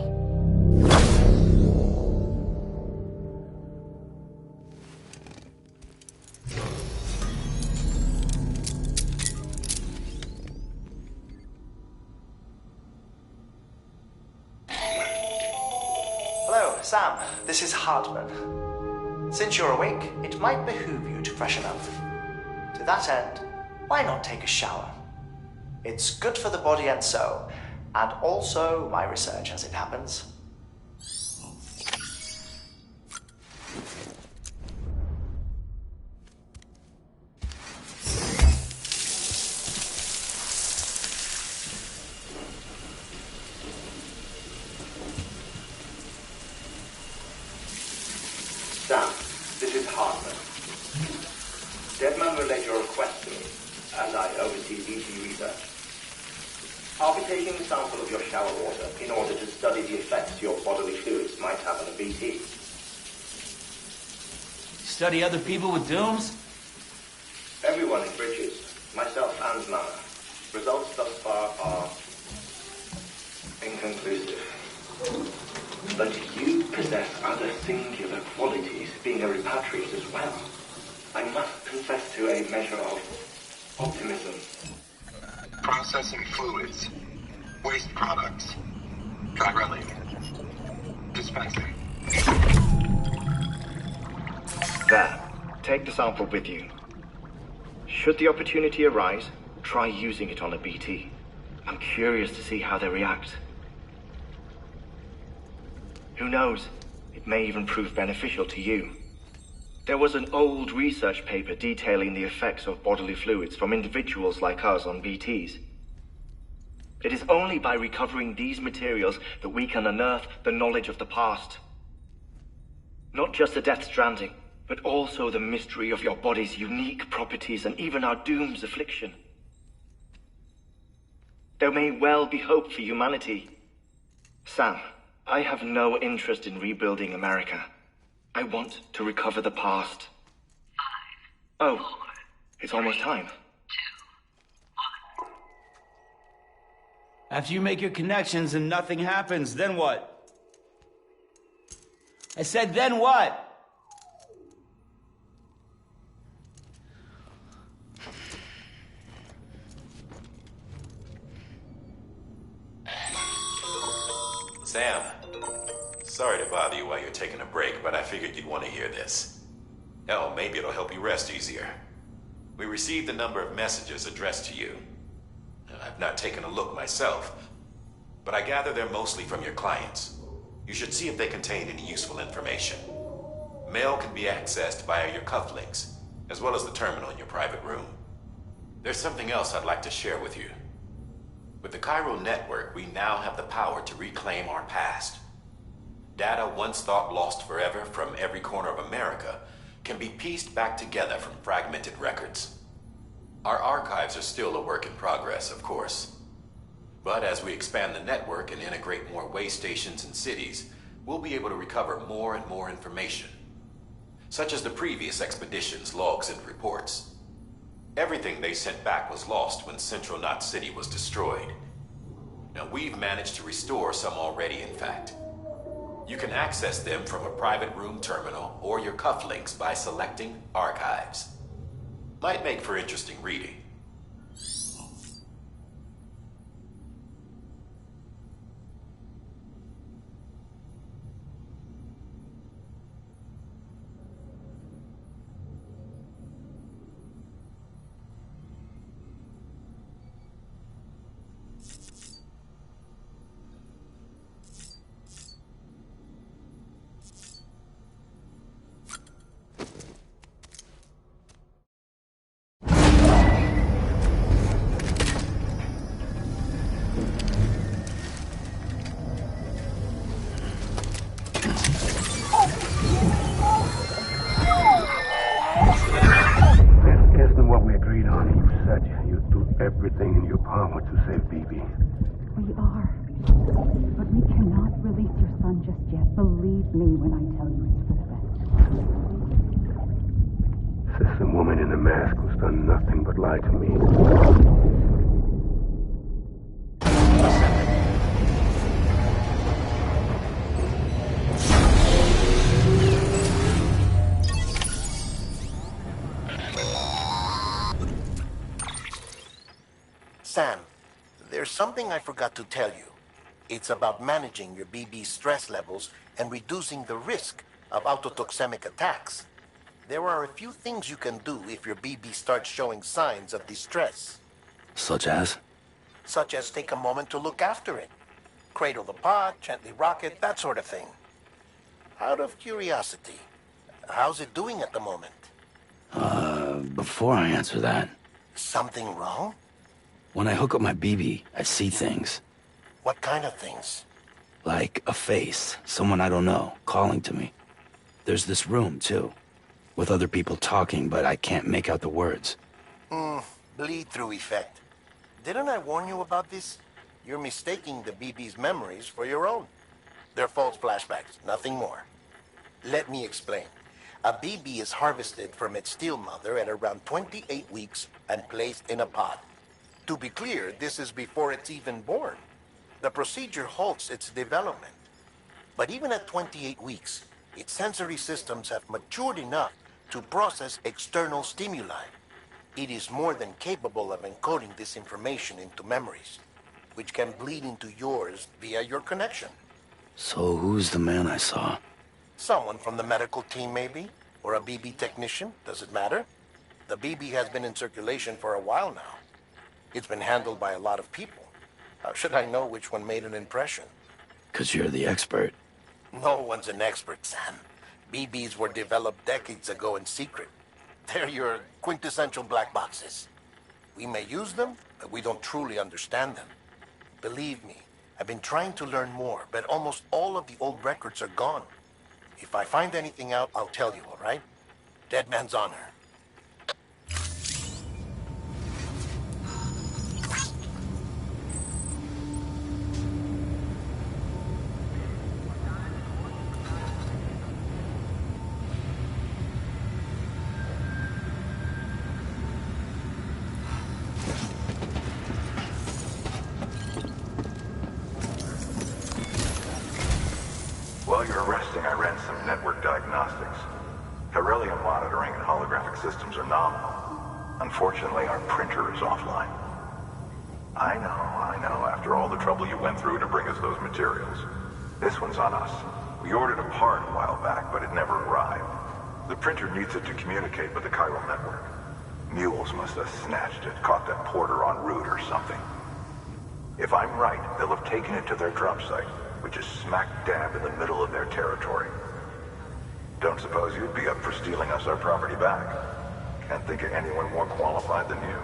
Hello, Sam. This is Hartman. Since you're awake, it might behoove you to freshen up. To that end, why not take a shower? It's good for the body and soul, and also my research as it happens. Sam, this is Hartman. Deadman relayed your request to me, as I oversee BT research. I'll be taking a sample of your shower water in order to study the effects your bodily fluids might have on a BT. Study other people with dooms? Everyone in Bridges, myself and Mama. Results thus far are inconclusive. But you possess other singular qualities, being a repatriate as well. I must confess to a measure of optimism. Processing fluids. Waste products. Drilling. Dispensing. There. Take the sample with you. Should the opportunity arise, try using it on a BT. I'm curious to see how they react. Who knows? It may even prove beneficial to you. There was an old research paper detailing the effects of bodily fluids from individuals like us on BTs. It is only by recovering these materials that we can unearth the knowledge of the past. Not just the Death Stranding, but also the mystery of your body's unique properties and even our doom's affliction. There may well be hope for humanity. Sam, I have no interest in rebuilding America. I want to recover the past. 5, 4, oh, it's almost time. 2, 1. After you make your connections and nothing happens, then what? I said, then what? Sam, sorry to bother you while you're taking a break, but I figured you'd want to hear this. Hell, maybe it'll help you rest easier. We received a number of messages addressed to you. I've not taken a look myself, but I gather they're mostly from your clients. You should see if they contain any useful information. Mail can be accessed via your cufflinks, as well as the terminal in your private room. There's something else I'd like to share with you. With the Cairo network, we now have the power to reclaim our past. Data once thought lost forever from every corner of America can be pieced back together from fragmented records. Our archives are still a work in progress, of course. But as we expand the network and integrate more way stations and cities, we'll be able to recover more and more information, such as the previous expedition's logs and reports. Everything they sent back was lost when Central Knot City was destroyed. Now, we've managed to restore some already, in fact. You can access them from a private room terminal or your cufflinks by selecting Archives. Might make for interesting reading. Everything in your power to save BB. We are. But we cannot release your son just yet. Believe me when I tell you it's for the best. This woman in the mask who's done nothing but lie to me. something I forgot to tell you. It's about managing your BB stress levels and reducing the risk of autotoxemic attacks. There are a few things you can do if your BB starts showing signs of distress. Such as? Such as take a moment to look after it. Cradle the pod, gently rock it, that sort of thing. Out of curiosity, how's it doing at the moment? Before I answer that... Something wrong? When I hook up my BB, I see things. What kind of things? Like a face, someone I don't know, calling to me. There's this room, too, with other people talking, but I can't make out the words. Bleed-through effect. Didn't I warn you about this? You're mistaking the BB's memories for your own. They're false flashbacks, nothing more. Let me explain. A BB is harvested from its steel mother at around 28 weeks and placed in a pod. To be clear, this is before it's even born. The procedure halts its development. But even at 28 weeks, its sensory systems have matured enough to process external stimuli. It is more than capable of encoding this information into memories, which can bleed into yours via your connection. So who's the man I saw? Someone from the medical team, maybe? Or a BB technician? Does it matter? The BB has been in circulation for a while now. It's been handled by a lot of people. How should I know which one made an impression? 'Cause you're the expert. No one's an expert, Sam. BBs were developed decades ago in secret. They're your quintessential black boxes. We may use them, but we don't truly understand them. Believe me, I've been trying to learn more, but almost all of the old records are gone. If I find anything out, I'll tell you, all right? Dead man's honor. While you're resting, I ran some network diagnostics. Beryllium monitoring and holographic systems are nominal. Unfortunately, our printer is offline. I know, after all the trouble you went through to bring us those materials. This one's on us. We ordered a part a while back, but it never arrived. The printer needs it to communicate with the chiral network. Mules must have snatched it, caught that porter en route or something. If I'm right, they'll have taken it to their drop site, which is smack dab in the middle of their territory. Don't suppose you'd be up for stealing us our property back? Can't think of anyone more qualified than you.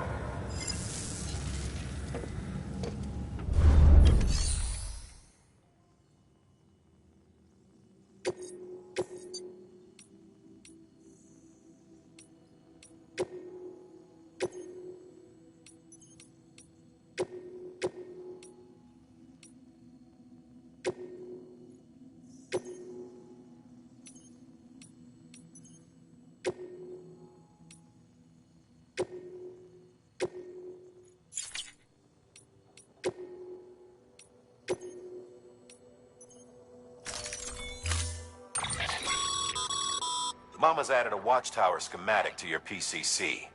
Mama's added a watchtower schematic to your PCC.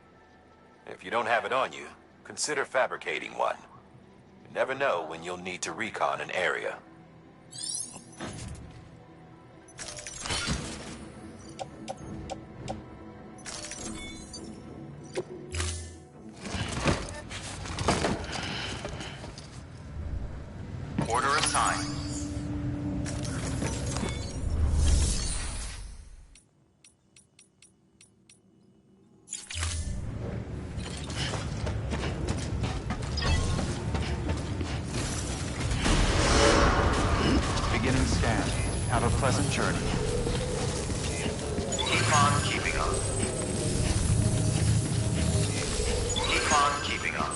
If you don't have it on you, consider fabricating one. You never know when you'll need to recon an area. Order assigned. Beginning scan. Have a pleasant journey. Keep on keeping on. Keep on keeping on.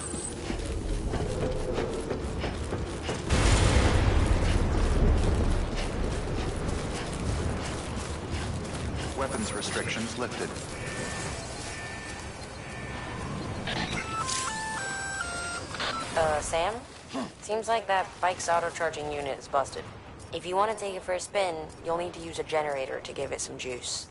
Weapons restrictions lifted. Sam? Seems like that bike's auto-charging unit is busted. If you want to take it for a spin, you'll need to use a generator to give it some juice.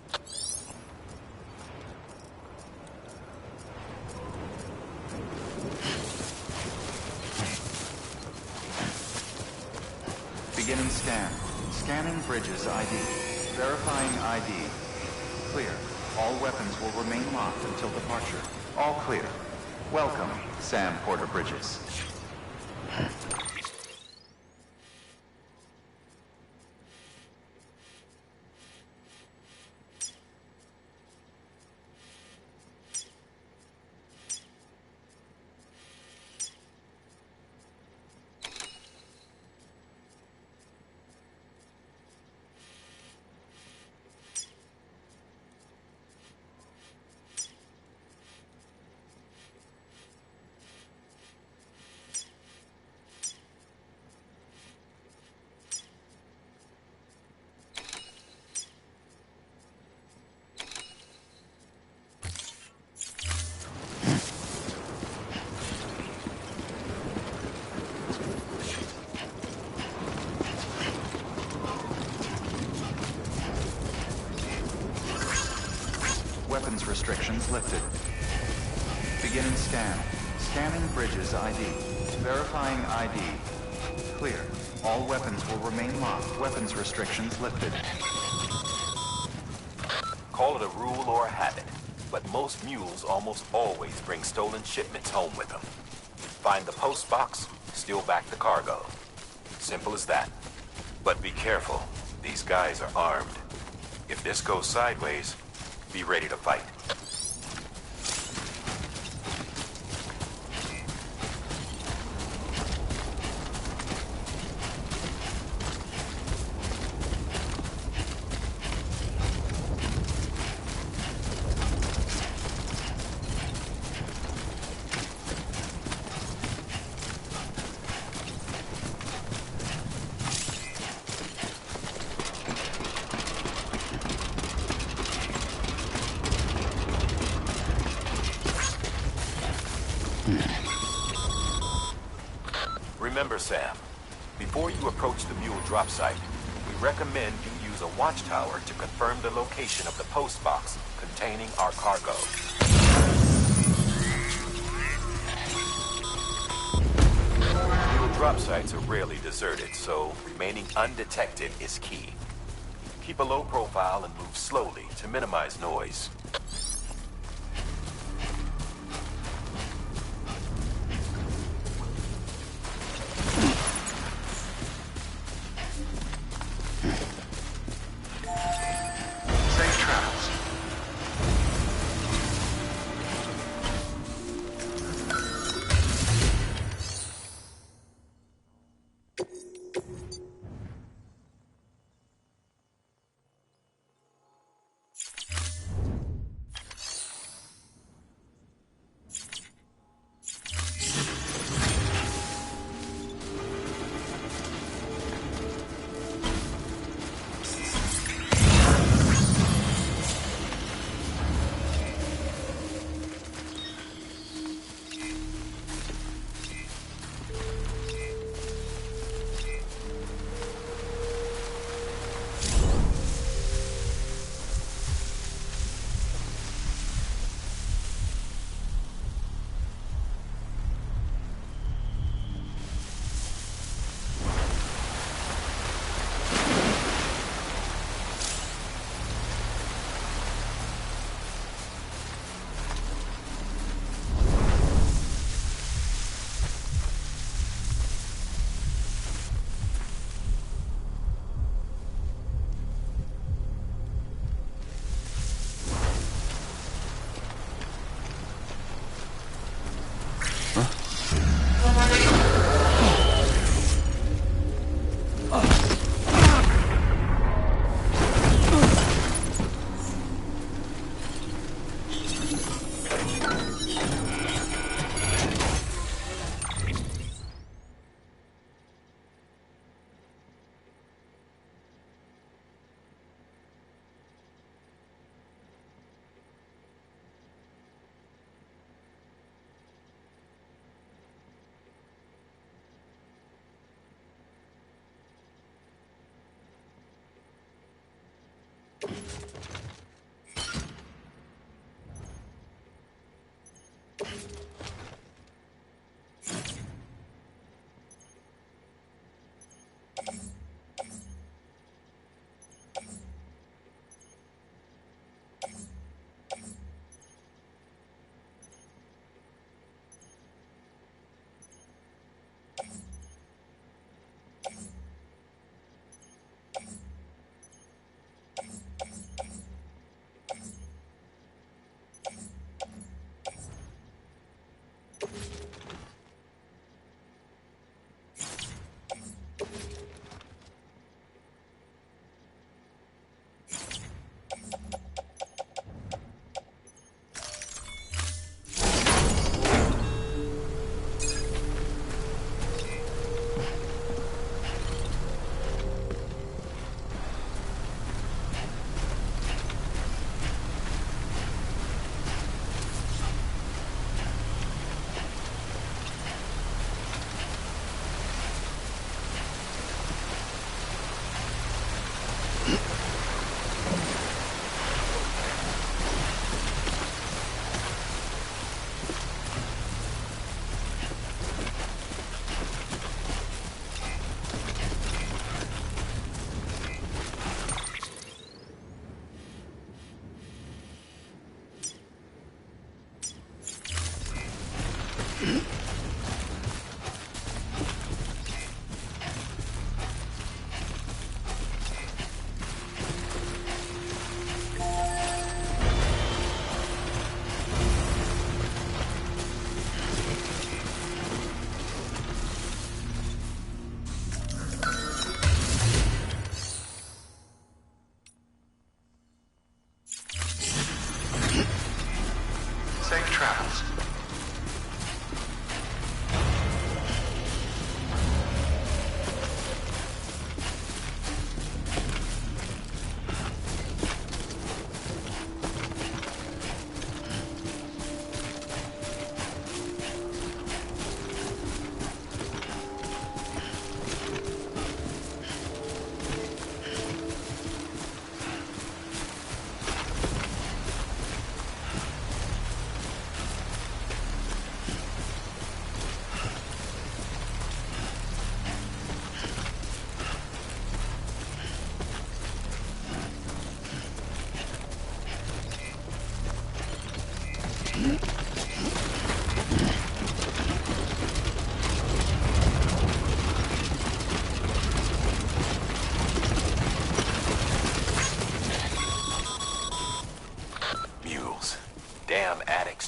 scan. Scanning Bridges ID. Verifying ID. Clear. All weapons will remain locked until departure. All clear. Welcome, Sam Porter Bridges. Weapons restrictions lifted. Beginning scan. Scanning Bridges ID. Verifying ID. Clear. All weapons will remain locked. Weapons restrictions lifted. Call it a rule or a habit, but most mules almost always bring stolen shipments home with them. Find the post box, steal back the cargo. Simple as that. But be careful. These guys are armed. If this goes sideways, be ready to fight. Remember, Sam, before you approach the mule drop site, we recommend you use a watchtower to confirm the location of the post box containing our cargo. Mule drop sites are rarely deserted, so remaining undetected is key. Keep a low profile and move slowly to minimize noise. travels.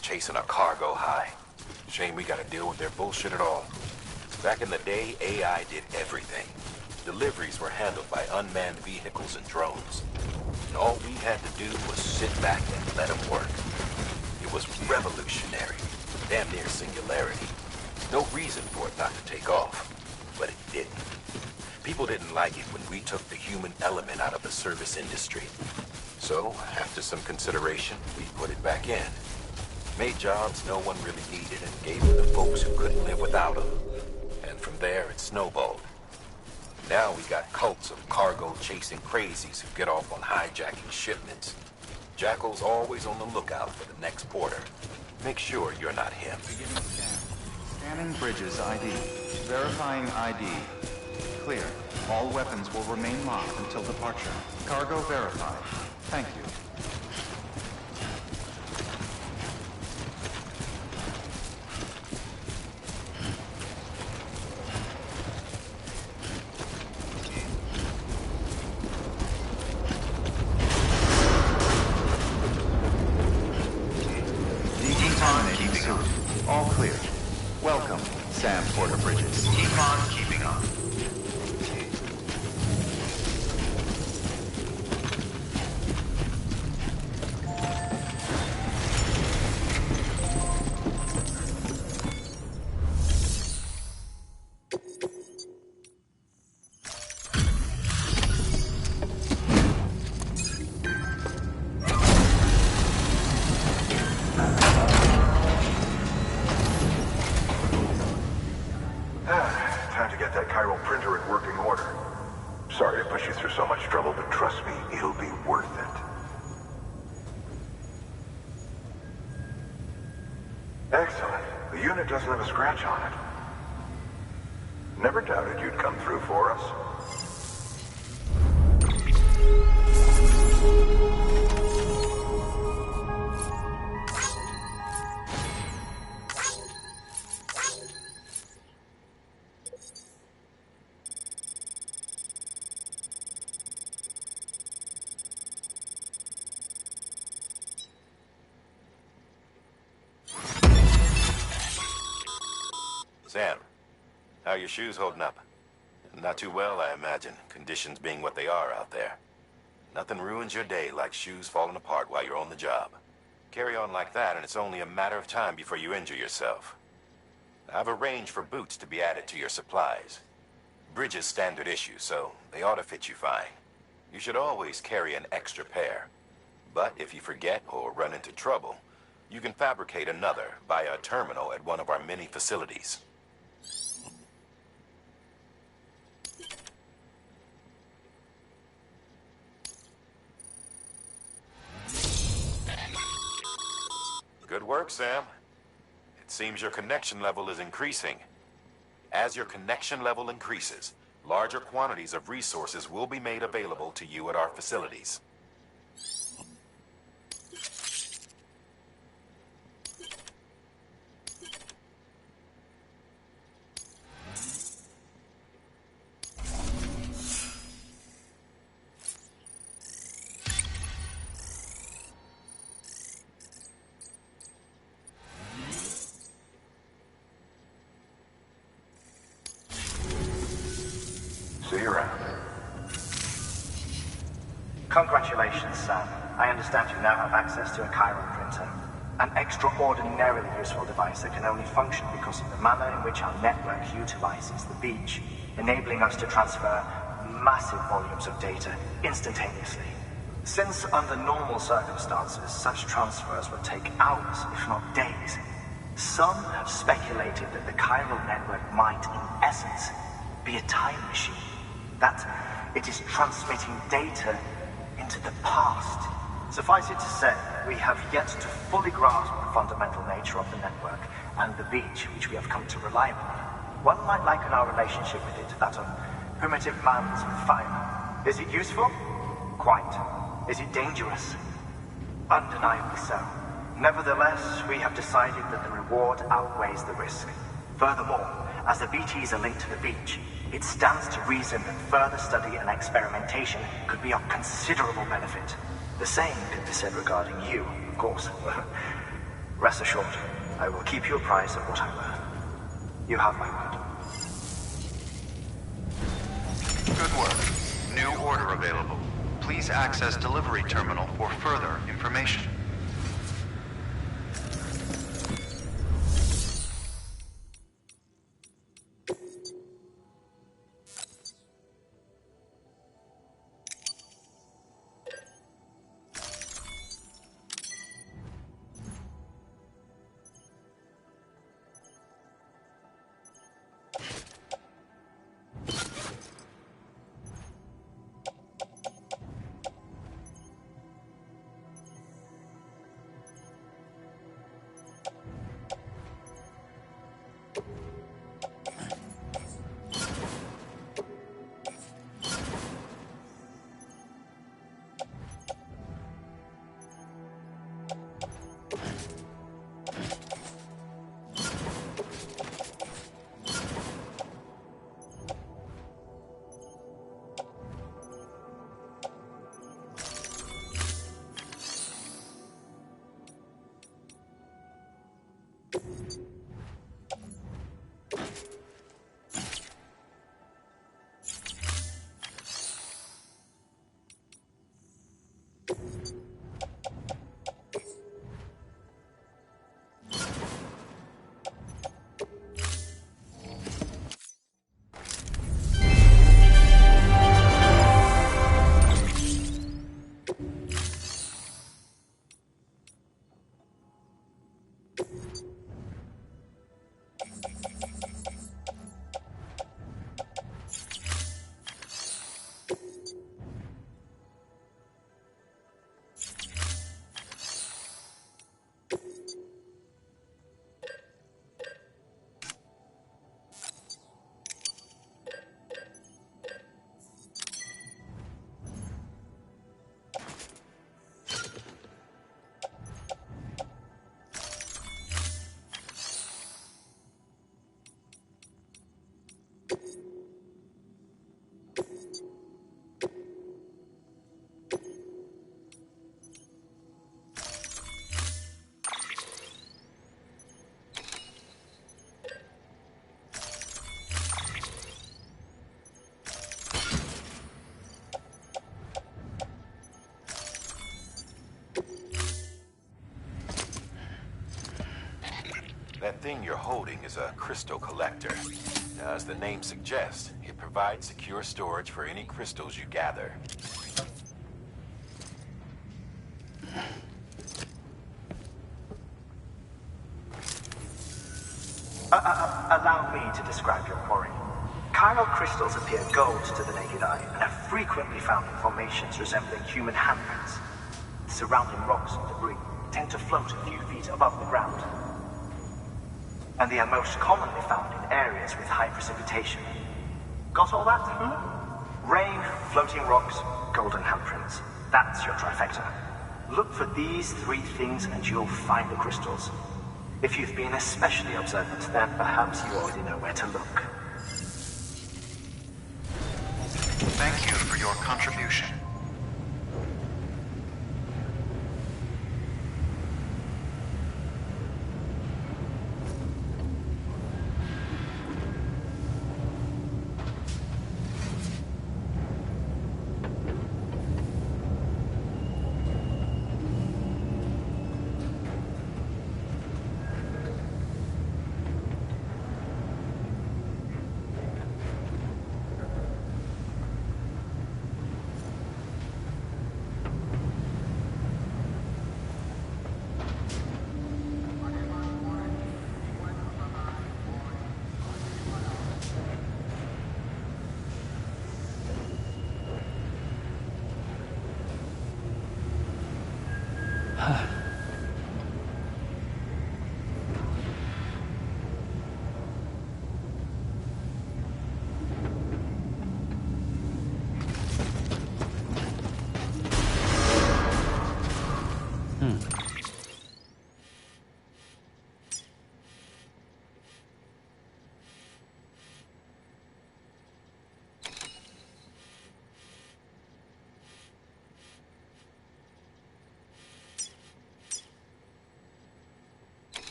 Chasing a cargo high. Shame we gotta deal with their bullshit at all. Back in the day, AI did everything. Deliveries were handled by unmanned vehicles and drones. And all we had to do was sit back and let them work. It was revolutionary. Damn near singularity. No reason for it not to take off. But it didn't. People didn't like it when we took the human element out of the service industry. So, after some consideration, we put it back in. Made jobs no one really needed and gave them to folks who couldn't live without them. And from there, it snowballed. Now we got cults of cargo-chasing crazies who get off on hijacking shipments. Jackal's always on the lookout for the next porter. Make sure you're not him. Beginning scan. Scanning Bridges ID. Verifying ID. Clear. All weapons will remain locked until departure. Cargo verified. Thank you. All clear. Welcome, Sam Porter Bridges. Keep on keeping on. Time to get that chiral printer in working order. Sorry to push you through so much trouble, but trust me, it'll be worth it. Excellent. The unit doesn't have a scratch on it. Never doubted you'd come through for us. Sam, how are your shoes holding up? Not too well, I imagine, conditions being what they are out there. Nothing ruins your day like shoes falling apart while you're on the job. Carry on like that, and it's only a matter of time before you injure yourself. I've arranged for boots to be added to your supplies. Bridges standard issue, so they ought to fit you fine. You should always carry an extra pair. But if you forget or run into trouble, you can fabricate another via a terminal at one of our many facilities. Good work, Sam. It seems your connection level is increasing. As your connection level increases, larger quantities of resources will be made available to you at our facilities. See you around. Congratulations, Sam. I understand you now have access to a chiral printer. An extraordinarily useful device that can only function because of the manner in which our network utilizes the beach, enabling us to transfer massive volumes of data instantaneously. Since under normal circumstances, such transfers would take hours, if not days, some have speculated that the chiral network might, in essence, be a time machine. That it is transmitting data into the past. Suffice it to say, we have yet to fully grasp the fundamental nature of the network and the beach which we have come to rely upon. One might liken our relationship with it to that of primitive man's with fire. Is it useful? Quite. Is it dangerous? Undeniably so. Nevertheless, we have decided that the reward outweighs the risk. Furthermore, as the BTs are linked to the beach, it stands to reason that further study and experimentation could be of considerable benefit. The same could be said regarding you, of course. Rest assured, I will keep you apprised of what I learn. You have my word. Good work. New order available. Please access delivery terminal for further information. That thing you're holding is a crystal collector. Now, as the name suggests, it provides secure storage for any crystals you gather. Allow me to describe your quarry. Chiral crystals appear gold to the naked eye and are frequently found in formations resembling human handprints. Surrounding rocks and debris tend to float a few feet above the ground. And they are most commonly found in areas with high precipitation. Got all that? Rain, floating rocks, golden handprints. That's your trifecta. Look for these three things and you'll find the crystals. If you've been especially observant, then perhaps you already know where to look. Thank you for your contribution.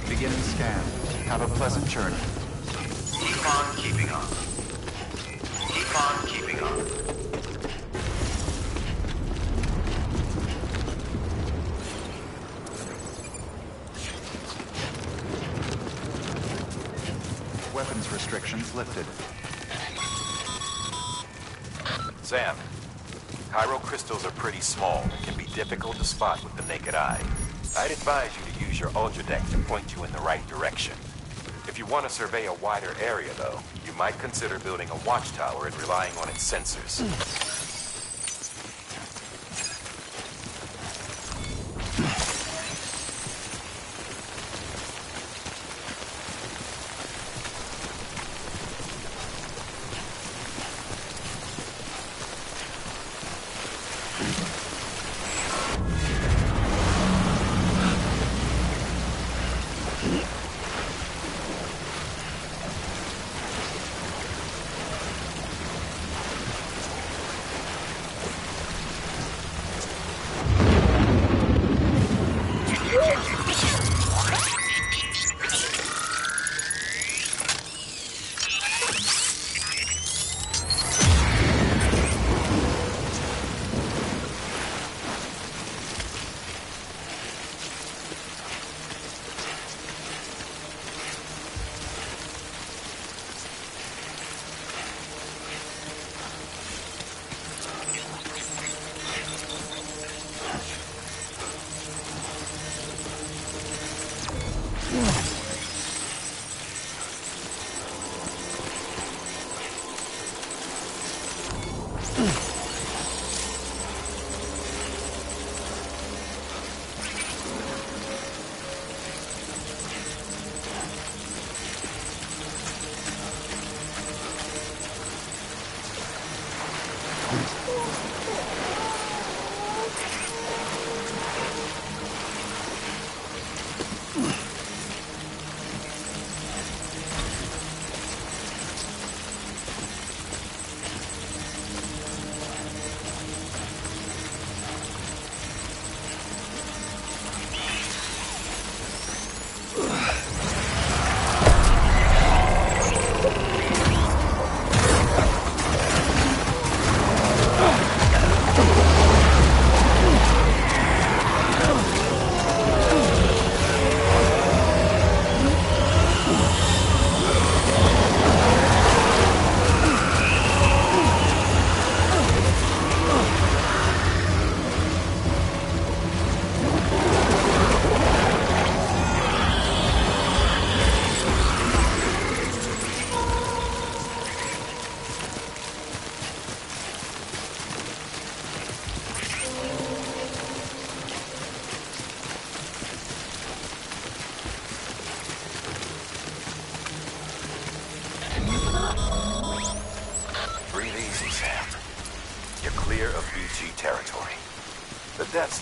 Beginning scan. Have a pleasant journey. Keep on keeping on. Keep on keeping on. Weapons restrictions lifted. Sam, Chiral crystals are pretty small and can be difficult to spot with the naked eye. I'd advise you to use your Ultradeck to point you in the right direction. If you want to survey a wider area, though, you might consider building a watchtower and relying on its sensors.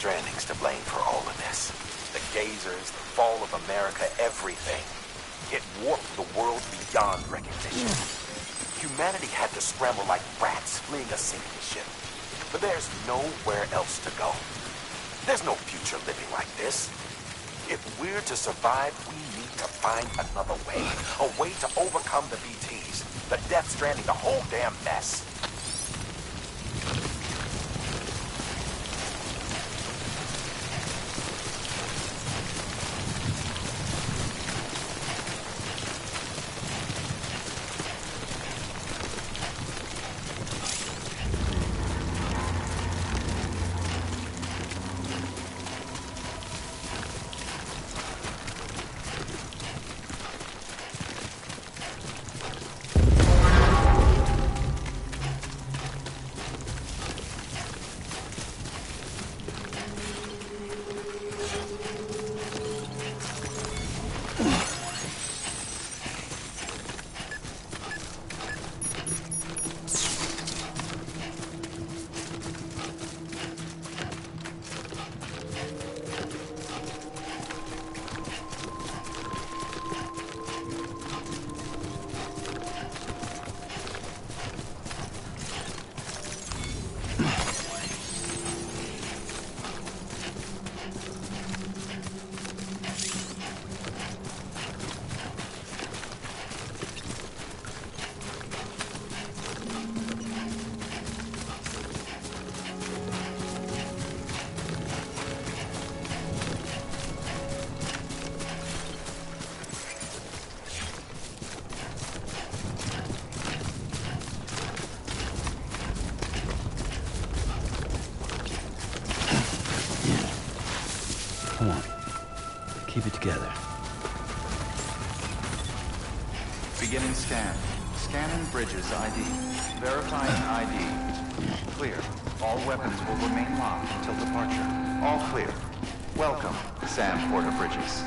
Stranding's to blame for all of this. The gazers, the fall of America, everything. It warped the world beyond recognition. Humanity had to scramble like rats fleeing a sinking ship. But there's nowhere else to go. There's no future living like this. If we're to survive, we need to find another way. A way to overcome the BTs, the Death Stranding, the whole damn mess. Come on. Keep it together. Beginning scan. Scanning Bridges ID. Verifying ID. Clear. All weapons will remain locked until departure. All clear. Welcome, Sam Porter Bridges.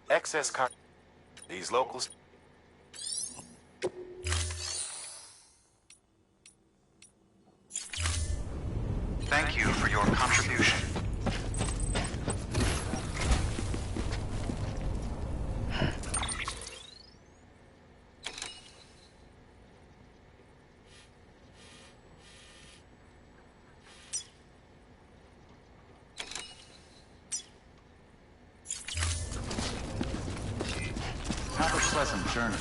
Excess car. These locals. Thank you for your contribution. Have a pleasant journey.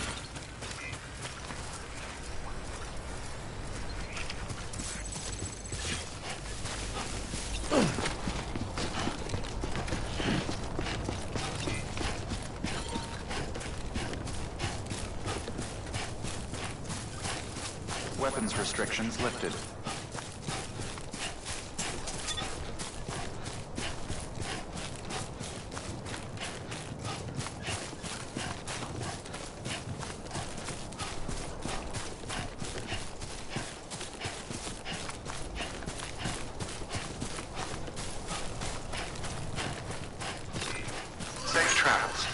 Weapons restrictions lifted. Safe travels.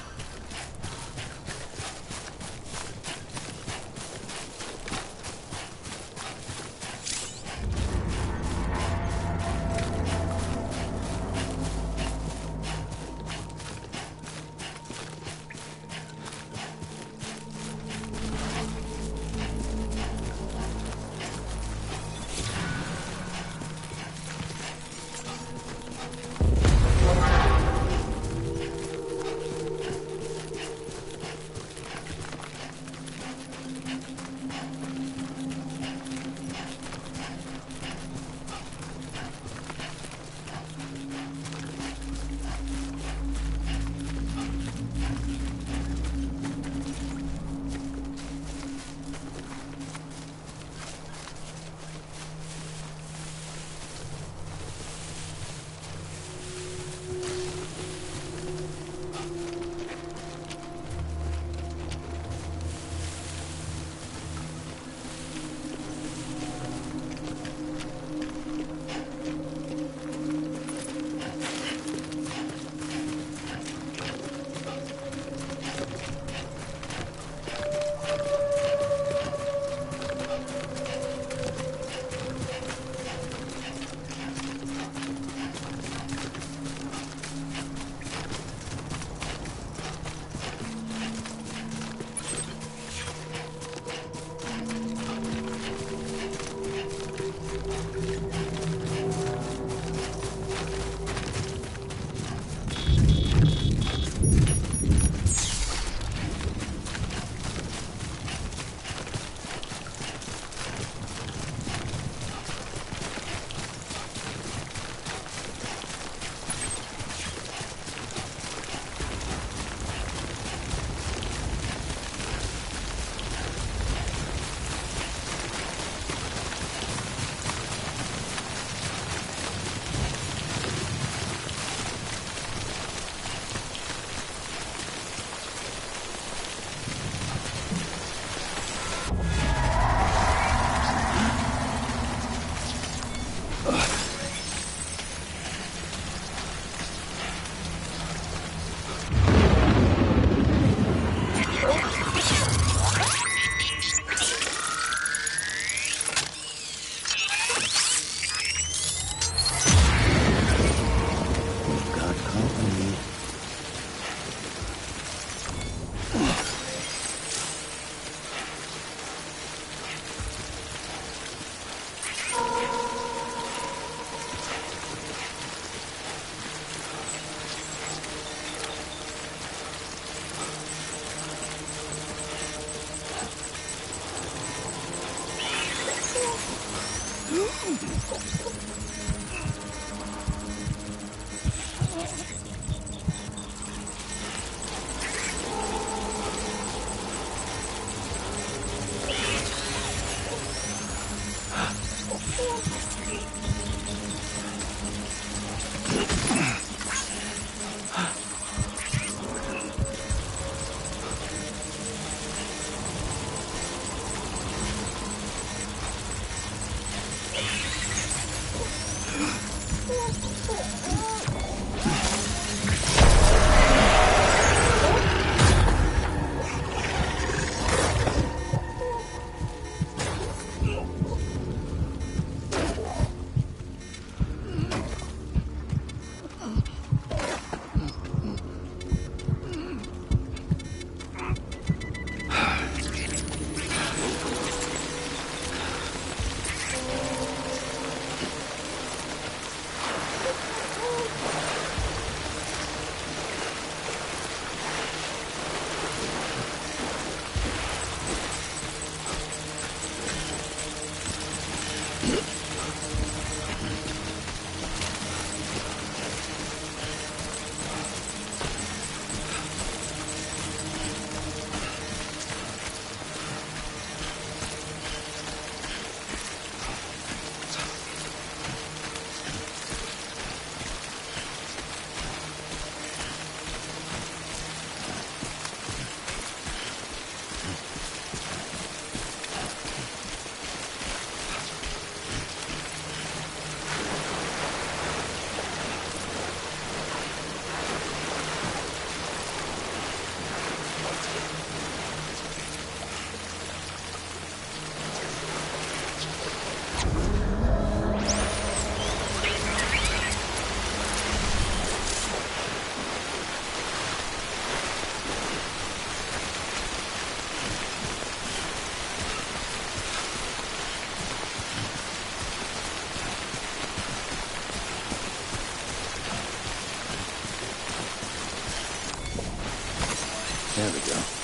There we go.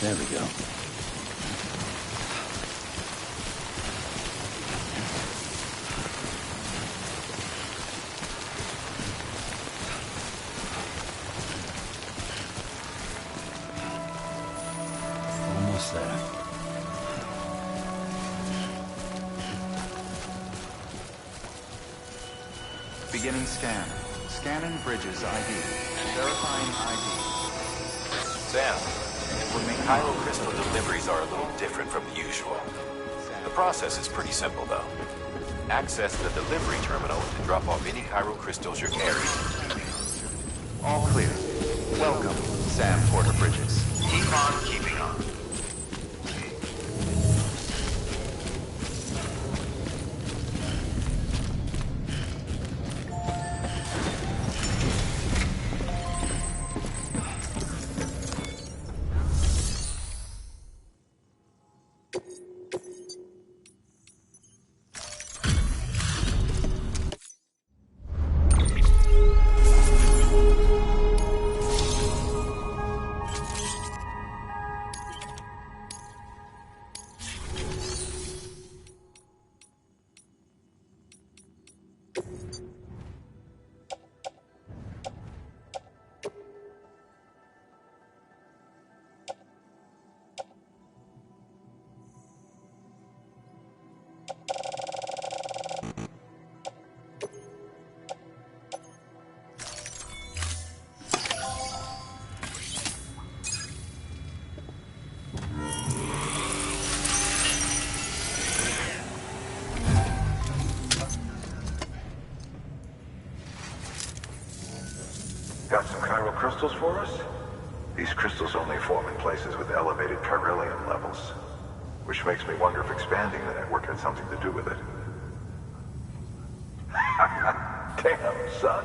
There we go. Almost there. Beginning scan. Scanning Bridges ID. Verifying ID. Sam, Cairo crystal deliveries are a little different from the usual. The process is pretty simple, though. Access the delivery terminal to drop off any Cairo crystals you're carrying. All clear. Welcome, Sam Porter Bridges. Keep on keeping on. Got some chiral crystals for us? These crystals only form in places with elevated chiralium levels, which makes me wonder if expanding the network had something to do with it. Damn, son.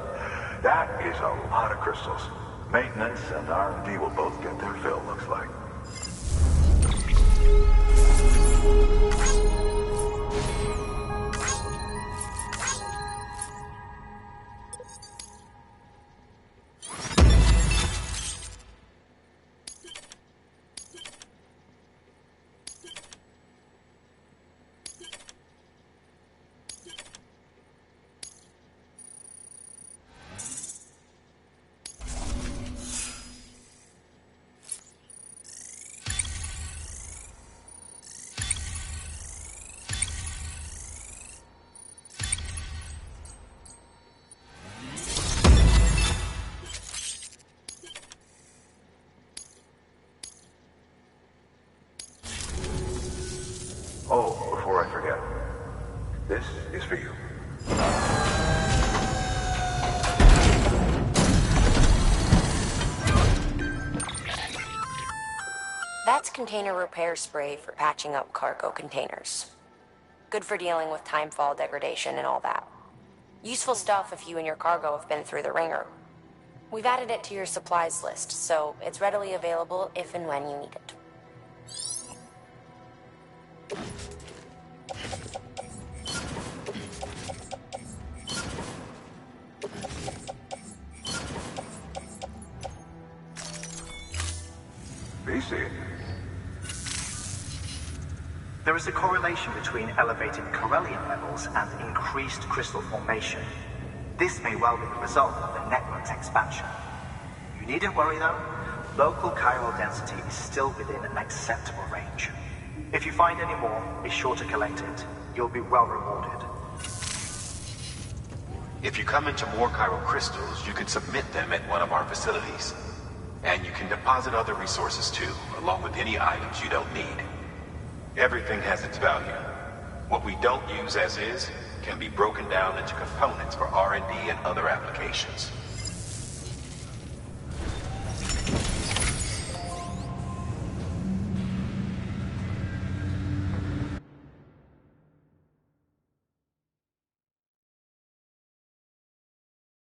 That is a lot of crystals. Maintenance and R&D will both get their fill, looks like. Oh, before I forget, this is for you. That's container repair spray for patching up cargo containers. Good for dealing with timefall degradation and all that. Useful stuff if you and your cargo have been through the ringer. We've added it to your supplies list, so it's readily available if and when you need it. BC. There is a correlation between elevated chiralium levels and increased crystal formation. This may well be the result of the network's expansion. You needn't worry though. Local chiral density is still within an acceptable range. If you find any more, be sure to collect it. You'll be well rewarded. If you come into more chiral crystals, you can submit them at one of our facilities. And you can deposit other resources too, along with any items you don't need. Everything has its value. What we don't use as is can be broken down into components for R&D and other applications.